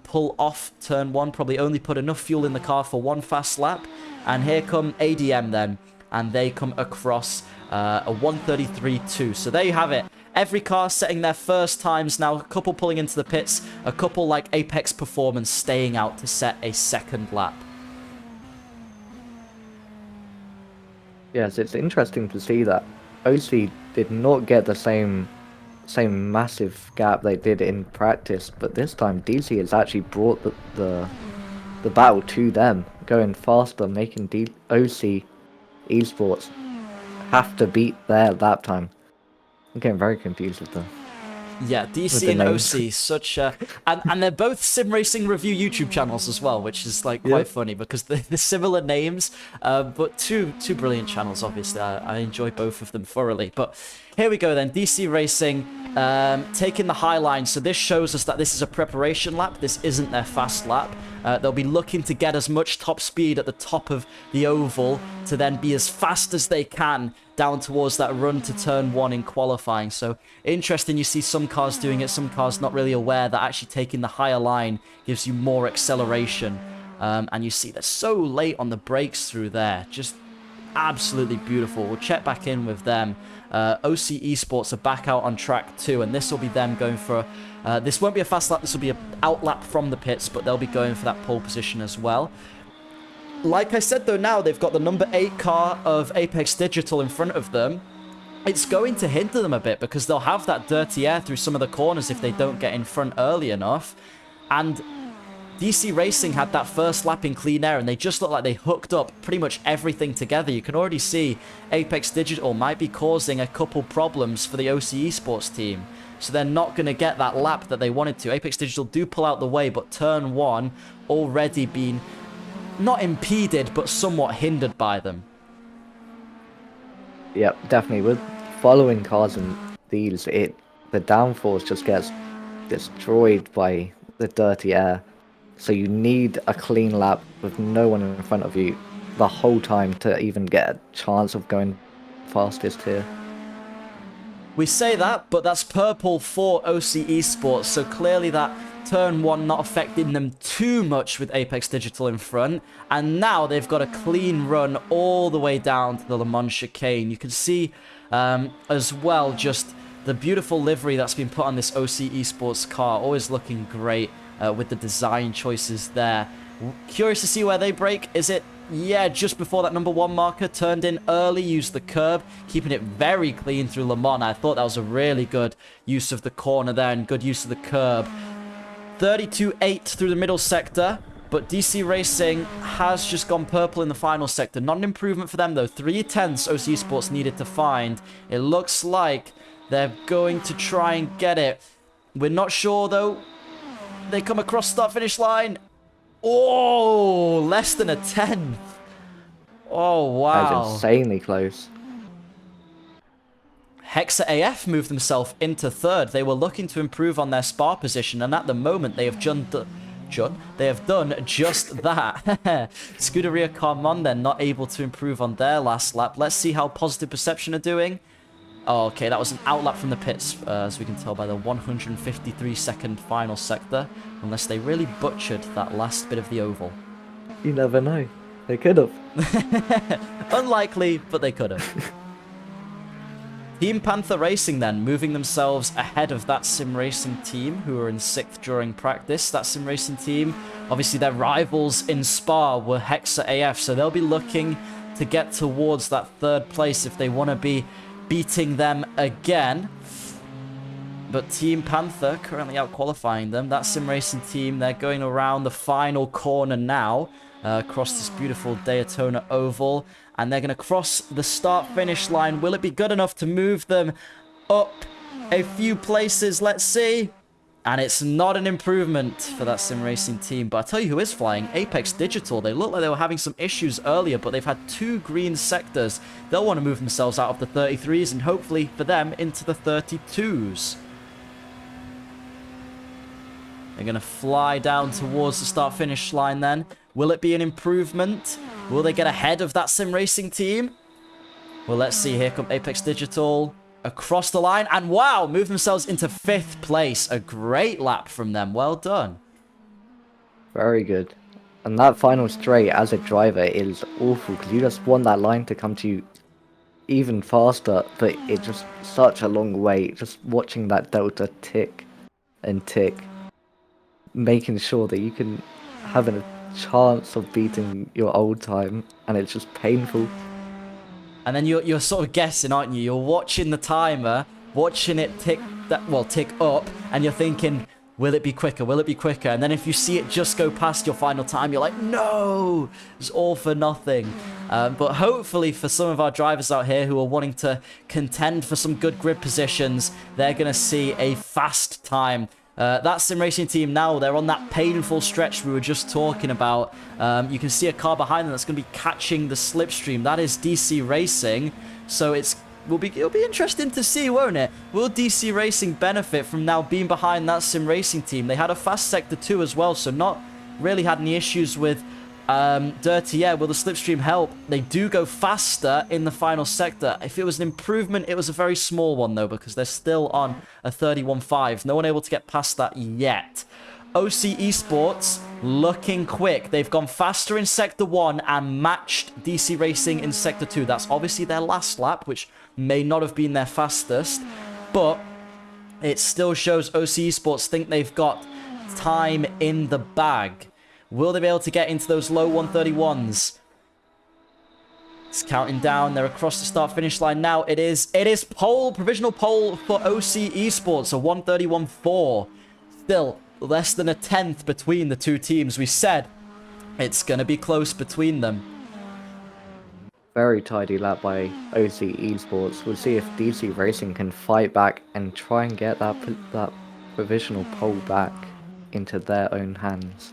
pull off turn 1. Probably only put enough fuel in the car for 1 fast lap. And here come ADM then, and they come across a 1:33.2. So there you have it. Every car setting their first times now. A couple pulling into the pits. A couple like Apex Performance staying out to set a second lap. Yes, it's interesting to see that OC did not get the same massive gap they did in practice, but this time DC has actually brought the battle to them, going faster, making OC esports have to beat their lap time. I'm getting very confused with the Yeah, with DC the and names. OC, such a... And they're both sim racing review YouTube channels as well, which is, like, quite Yep. funny, because they're similar names, but two brilliant channels, obviously. I enjoy both of them thoroughly. But here we go, then. DC Racing, taking the high line. So this shows us that this is a preparation lap. This isn't their fast lap. They'll be looking to get as much top speed at the top of the oval to then be as fast as they can down towards that run to turn 1 in qualifying. So interesting, you see some cars doing it, some cars not really aware that actually taking the higher line gives you more acceleration. And you see they're so late on the brakes through there. Just absolutely beautiful. We'll check back in with them. OC Esports are back out on track 2, and this will be them going for... this won't be a fast lap, this will be an out lap from the pits, but they'll be going for that pole position as well. Like I said, though, now they've got the number 8 car of Apex Digital in front of them. It's going to hinder them a bit because they'll have that dirty air through some of the corners if they don't get in front early enough. And DC Racing had that first lap in clean air, and they just looked like they hooked up pretty much everything together. You can already see Apex Digital might be causing a couple problems for the OC Esports team. So they're not going to get that lap that they wanted to. Apex Digital do pull out the way, but turn 1 already been... not impeded, but somewhat hindered by them. Yep, definitely. With following cars and these, the downforce just gets destroyed by the dirty air. So you need a clean lap with no one in front of you the whole time to even get a chance of going fastest here. We say that, but that's purple for OC Esports, so clearly that turn 1 not affecting them too much with Apex Digital in front, and now they've got a clean run all the way down to the Le Mans chicane. You can see as well just the beautiful livery that's been put on this OC Esports car, always looking great with the design choices there. Curious to see where they break. Is it, yeah, just before that number 1 marker, turned in early, used the curb, keeping it very clean through Le Mans. I thought that was a really good use of the corner there and good use of the curb. 32.8 through the middle sector, but DC Racing has just gone purple in the final sector. Not an improvement for them, though. 3/10 OC Sports needed to find. It looks like they're going to try and get it. We're not sure, though. They come across start-finish line. Oh, less than a 10th. Oh, wow. That's insanely close. Hexa AF moved themselves into 3rd. They were looking to improve on their Spa position, and at the moment they have done just that. Scuderia Carmon then not able to improve on their last lap. Let's see how Positive Perception are doing. Oh, okay, that was an outlap from the pits, as we can tell by the 153-second final sector, unless they really butchered that last bit of the oval. You never know. They could have. Unlikely, but they could have. Team Panther Racing then, moving themselves ahead of that sim racing team who were in 6th during practice. That sim racing team, obviously their rivals in Spa were Hexa AF, so they'll be looking to get towards that 3rd place if they want to be beating them again. But Team Panther currently out qualifying them. That sim racing team, they're going around the final corner now, across this beautiful Daytona oval, and they're going to cross the start-finish line. Will it be good enough to move them up a few places? Let's see. And it's not an improvement for that sim racing team. But I'll tell you who is flying. Apex Digital. They look like they were having some issues earlier, but they've had 2 green sectors. They'll want to move themselves out of the 33s and hopefully for them into the 32s. They're going to fly down towards the start-finish line then. Will it be an improvement? Will they get ahead of that sim racing team? Well, let's see. Here come Apex Digital across the line. And wow, move themselves into 5th place. A great lap from them. Well done. Very good. And that final straight as a driver is awful because you just want that line to come to you even faster, but it's just such a long wait. Just watching that delta tick and tick, making sure that you can have a chance of beating your old time, and it's just painful. And then you're sort of guessing, aren't you? You're watching the timer, watching it tick up, and you're thinking, will it be quicker? Will it be quicker? And then if you see it just go past your final time, you're like, no, it's all for nothing. But hopefully for some of our drivers out here who are wanting to contend for some good grid positions, they're going to see a fast time. That sim racing team now, they're on that painful stretch we were just talking about. You can see a car behind them that's going to be catching the slipstream. That is DC Racing. So it'll be interesting to see, won't it? Will DC Racing benefit from now being behind that sim racing team? They had a fast sector 2 as well, so not really had any issues with dirty air. Will the slipstream help? They do go faster in the final sector. If it was an improvement, it was a very small one though, because they're still on a 31.5. No one able to get past that yet. OC Esports looking quick. They've gone faster in sector 1 and matched DC Racing in sector 2. That's obviously their last lap, which may not have been their fastest, but it still shows OC Esports think they've got time in the bag. Will they be able to get into those low 131s? It's counting down. They're across the start-finish line now. It is provisional pole for OC Esports, a 131.4. Still less than a tenth between the two teams. We said it's going to be close between them. Very tidy lap by OC Esports. We'll see if DC Racing can fight back and try and get that provisional pole back into their own hands.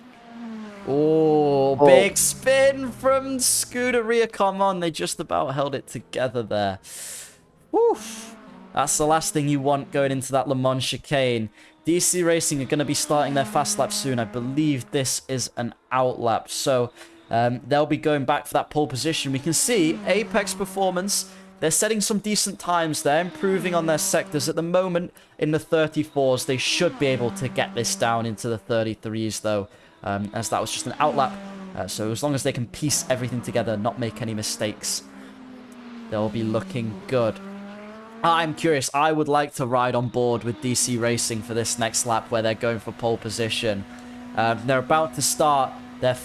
Oh, big spin from Scuderia. Come on, they just about held it together there. Woof. That's the last thing you want going into that Le Mans chicane. DC Racing are going to be starting their fast lap soon. I believe this is an out lap. So they'll be going back for that pole position. We can see Apex Performance. They're setting some decent times there, improving on their sectors. At the moment, in the 34s, they should be able to get this down into the 33s, though, as that was just an outlap. So as long as they can piece everything together, not make any mistakes, they'll be looking good. I'm curious. I would like to ride on board with DC Racing for this next lap where they're going for pole position. They're about to start their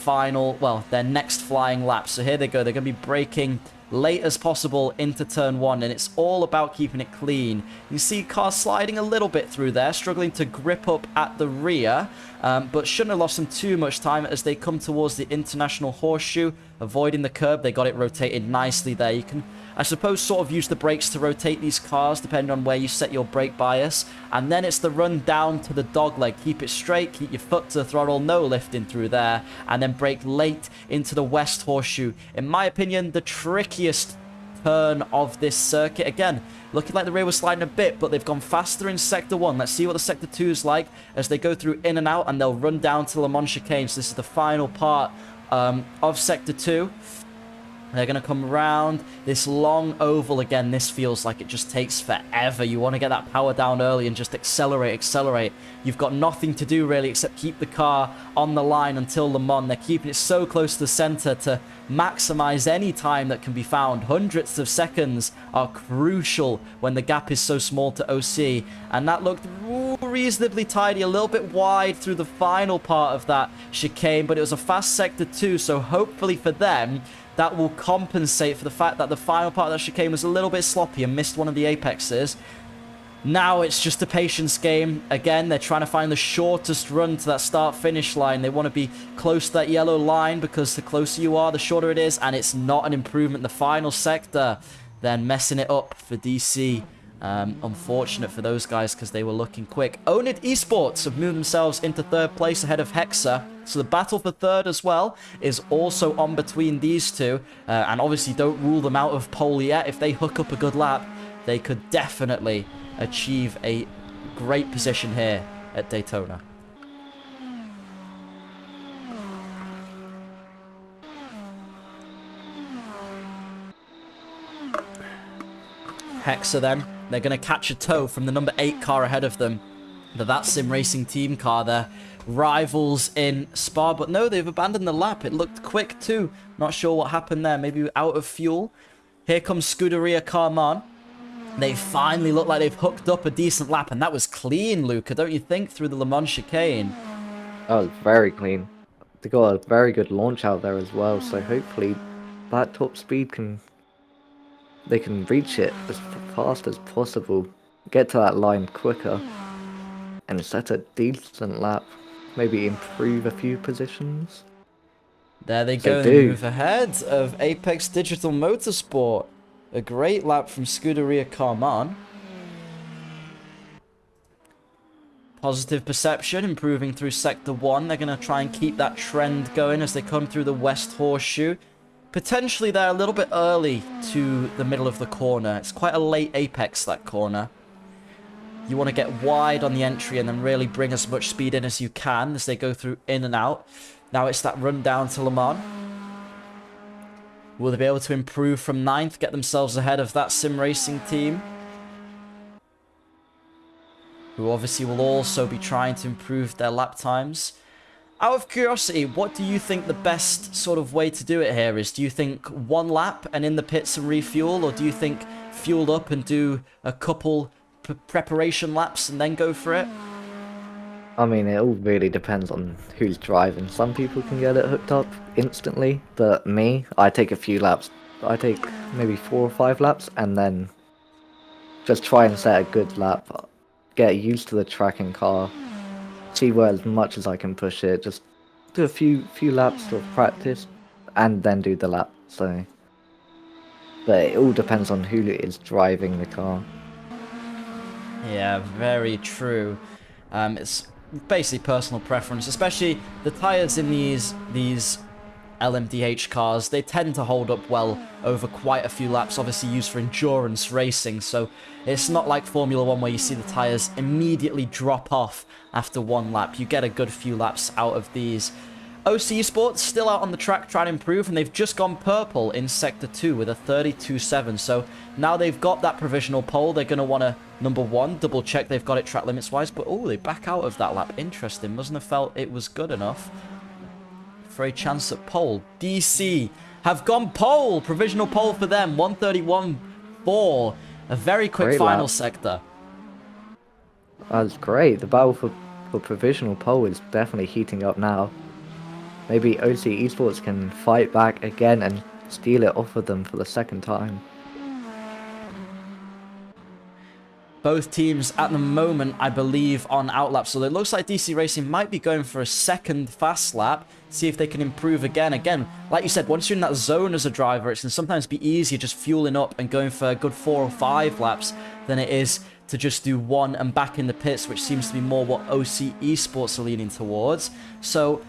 their next flying lap. So here they go. They're going to be braking late as possible into turn 1, and it's all about keeping it clean. You see cars sliding a little bit through there, struggling to grip up at the rear, but shouldn't have lost them too much time as they come towards the International Horseshoe, avoiding the curb. They got it rotated nicely there. You can, I suppose, sort of use the brakes to rotate these cars depending on where you set your brake bias, and then it's the run down to the dogleg. Keep it straight, keep your foot to the throttle, no lifting through there, and then brake late into the West Horseshoe. In my opinion, the trickiest turn of this circuit. Again, looking like the rear was sliding a bit, but they've gone faster in sector 1. Let's see what the sector 2 is like as they go through in and out, and they'll run down to Le Mans chicane. So this is the final part of sector 2. They're going to come around this long oval again. This feels like it just takes forever. You want to get that power down early and just accelerate. You've got nothing to do really except keep the car on the line until Le Mans. They're keeping it so close to the center to maximize any time that can be found. Hundredths of seconds are crucial when the gap is so small to OC. And that looked reasonably tidy, a little bit wide through the final part of that chicane, but it was a fast sector 2, so hopefully for them that will compensate for the fact that the final part of that chicane was a little bit sloppy and missed one of the apexes. Now it's just a patience game. Again, they're trying to find the shortest run to that start-finish line. They want to be close to that yellow line because the closer you are, the shorter it is, and it's not an improvement in the final sector. Then messing it up for DC. Unfortunate for those guys because they were looking quick. Onid Esports have moved themselves into 3rd place ahead of Hexa. So the battle for 3rd as well is also on between these two. And obviously don't rule them out of pole yet. If they hook up a good lap, they could definitely achieve a great position here at Daytona. Hexa then. They're going to catch a tow from the number 8 car ahead of them. That Sim Racing team car there. Rivals in Spa, but no, they've abandoned the lap. It looked quick too. Not sure what happened there. Maybe out of fuel. Here comes Scuderia Carman. They finally look like they've hooked up a decent lap, and that was clean, Luca, don't you think, through the Le Mans chicane? That was very clean. They got a very good launch out there as well, so hopefully that top speed can they can reach it as fast as possible, get to that line quicker, and set a decent lap. Maybe improve a few positions. There they So go, they move ahead of Apex Digital Motorsport. A great lap from Scuderia Carman. Positive perception, improving through Sector 1. They're going to try and keep that trend going as they come through the West Horseshoe. Potentially they're a little bit early to the middle of the corner. It's quite a late apex, that corner. You want to get wide on the entry and then really bring as much speed in as you can as they go through in and out. Now it's that run down to Le Mans. Will they be able to improve from 9th, get themselves ahead of that sim racing team? Who obviously will also be trying to improve their lap times. Out of curiosity, what do you think the best sort of way to do it here is? Do you think one lap and in the pits and refuel? Or do you think fuel up and do a couple preparation laps and then go for it? I mean, it all really depends on who's driving. Some people can get it hooked up instantly, but me, I take a few laps. I take maybe 4 or 5 laps and then just try and set a good lap. Get used to the tracking car. See where as much as I can push it. Just do a few laps of practice and then do the lap. So, but it all depends on who is driving the car. Yeah, very true. It's basically personal preference, especially the tires in these LMDH cars. They tend to hold up well over quite a few laps, obviously used for endurance racing, so it's not like Formula 1 where you see the tires immediately drop off after one lap. You get a good few laps out of these. OC Sports still out on the track trying to improve, and they've just gone purple in Sector 2 with a 32.7, so now they've got that provisional pole. They're going to want to, number one, double check they've got it track limits wise, but oh, they back out of that lap. Interesting. Mustn't have felt it was good enough for a chance at pole. DC have gone pole. Provisional pole for them. 131.4. A very quick Great final lap. sector. That's great. The battle for provisional pole is definitely heating up now. Maybe OC Esports can fight back again and steal it off of them for the second time. Both teams at the moment, I believe, on outlap. So it looks like DC Racing might be going for a second fast lap. See if they can improve again. Again, like you said, once you're in that zone as a driver, it can sometimes be easier just fueling up and going for a good 4 or 5 laps than it is to just do one and back in the pits, which seems to be more what OC Esports are leaning towards. So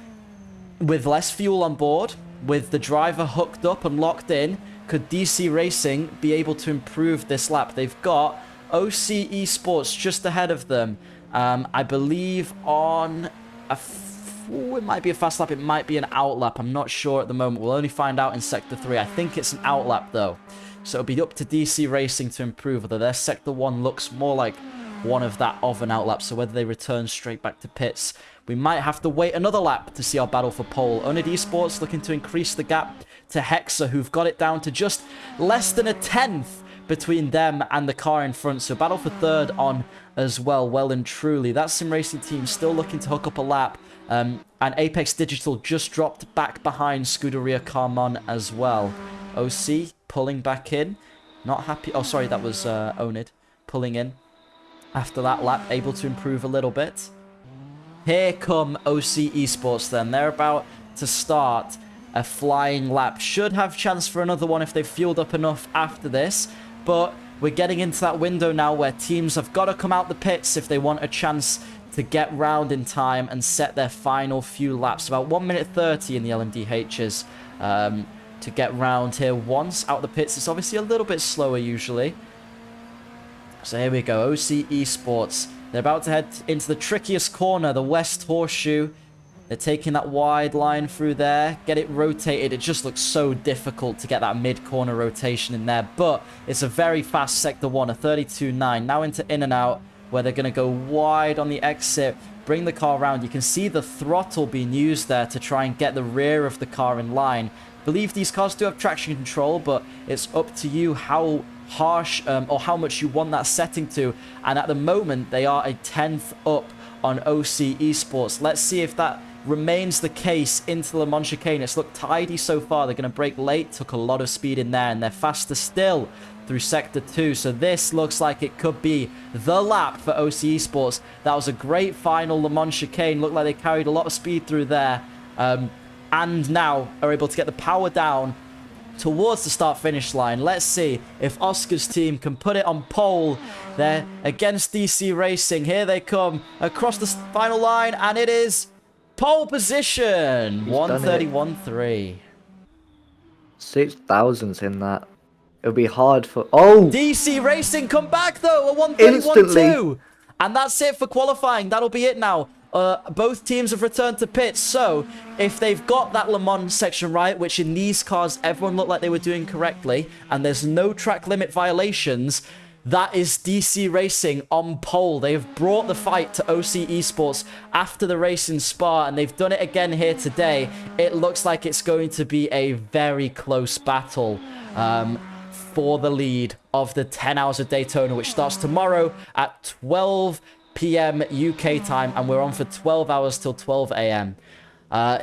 with less fuel on board, with the driver hooked up and locked in, could DC Racing be able to improve this lap? They've got OC Esports just ahead of them. I believe on it might be a fast lap, it might be an out lap. I'm not sure at the moment. We'll only find out in Sector 3. I think it's an out lap though. So it'll be up to DC Racing to improve, although their Sector 1 looks more like one of that of an out lap. So whether they return straight back to pits, we might have to wait another lap to see our battle for pole. Onid Esports looking to increase the gap to Hexa, who've got it down to just less than a 10th between them and the car in front. So battle for third on as well, well and truly. That sim racing team still looking to hook up a lap. And Apex Digital just dropped back behind Scuderia Carman as well. OC pulling back in. Not happy. Oh, sorry, that was Onid pulling in after that lap, able to improve a little bit. Here come OC Esports then. They're about to start a flying lap. Should have chance for another one if they've fueled up enough after this. But we're getting into that window now where teams have got to come out the pits if they want a chance to get round in time and set their final few laps. About 1 minute 30 in the LMDHs to get round here once out the pits. It's obviously a little bit slower usually. So here we go, OC Esports. They're about to head into the trickiest corner, the West Horseshoe. They're taking that wide line through there, get it rotated. It just looks so difficult to get that mid-corner rotation in there, but it's a very fast Sector 1, a 32.9. Now into in and out, where they're going to go wide on the exit, bring the car around. You can see the throttle being used there to try and get the rear of the car in line. I believe these cars do have traction control, but it's up to you how harsh or how much you want that setting to. And at the moment, they are a 10th up on OC Esports. Let's see if that remains the case into the Le Mans chicane. It's looked tidy so far. They're going to brake late, took a lot of speed in there, and they're faster still through Sector 2. So this looks like it could be the lap for OC Esports. That was a great final Le Mans chicane. Looked like they carried a lot of speed through there. And now are able to get the power down towards the start-finish line. Let's see if Oscar's team can put it on pole. They're against DC Racing. Here they come across the final line, and it is pole position. 131.3. 6,000's in that. It'll be hard for... Oh! DC Racing come back, though, a 131.2. Instantly. And that's it for qualifying. That'll be it now. Both teams have returned to pits, so if they've got that Le Mans section right, which in these cars everyone looked like they were doing correctly, and there's no track limit violations, that is DC Racing on pole. They have brought the fight to OC Esports after the race in Spa, and they've done it again here today. It looks like it's going to be a very close battle for the lead of the 10 Hours of Daytona, which starts tomorrow at 12 p.m. UK time, and we're on for 12 hours till 12 a.m.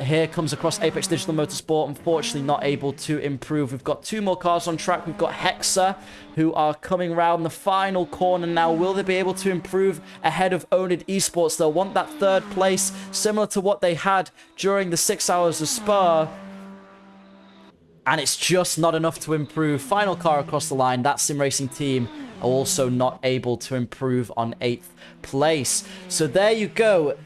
Here comes across Apex Digital Motorsport, unfortunately not able to improve. We've got 2 more cars on track. We've got Hexa, who are coming around the final corner now. Will they be able to improve ahead of Owned Esports? They'll want that 3rd place, similar to what they had during the 6 hours of Spa. And it's just not enough to improve. Final car across the line. That Sim Racing team are also not able to improve on 8th place. So there you go.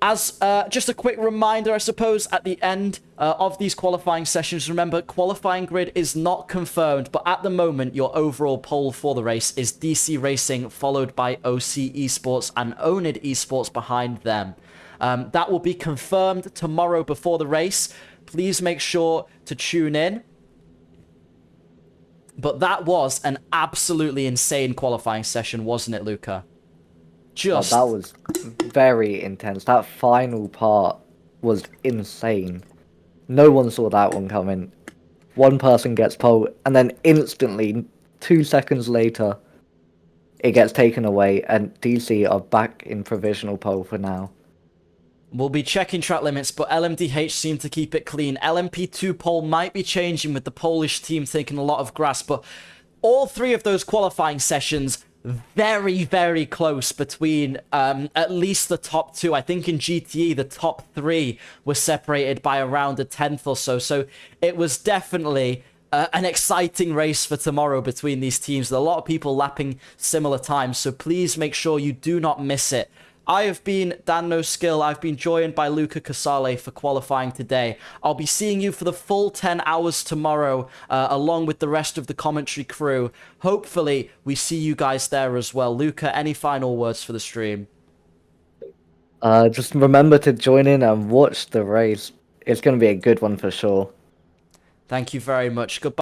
As just a quick reminder, I suppose, at the end of these qualifying sessions, remember, qualifying grid is not confirmed, but at the moment, your overall pole for the race is DC Racing, followed by OC Esports and Owned Esports behind them. That will be confirmed tomorrow before the race. Please make sure to tune in. But that was an absolutely insane qualifying session, wasn't it, Luca? Just... Oh, that was very intense. That final part was insane. No one saw that one coming. One person gets pole, and then instantly, 2 seconds later, it gets taken away, and DC are back in provisional pole for now. We'll be checking track limits, but LMDH seem to keep it clean. LMP2 pole might be changing with the Polish team taking a lot of grass, but all 3 of those qualifying sessions, very, very close between at least the top 2. I think in GTE, the top 3 were separated by around a 10th or so. So it was definitely an exciting race for tomorrow between these teams. There are a lot of people lapping similar times, so please make sure you do not miss it. I have been Dan No Skill. I've been joined by Luca Casale for qualifying today. I'll be seeing you for the full 10 hours tomorrow, along with the rest of the commentary crew. Hopefully, we see you guys there as well. Luca, any final words for the stream? Just remember to join in and watch the race. It's going to be a good one for sure. Thank you very much. Goodbye.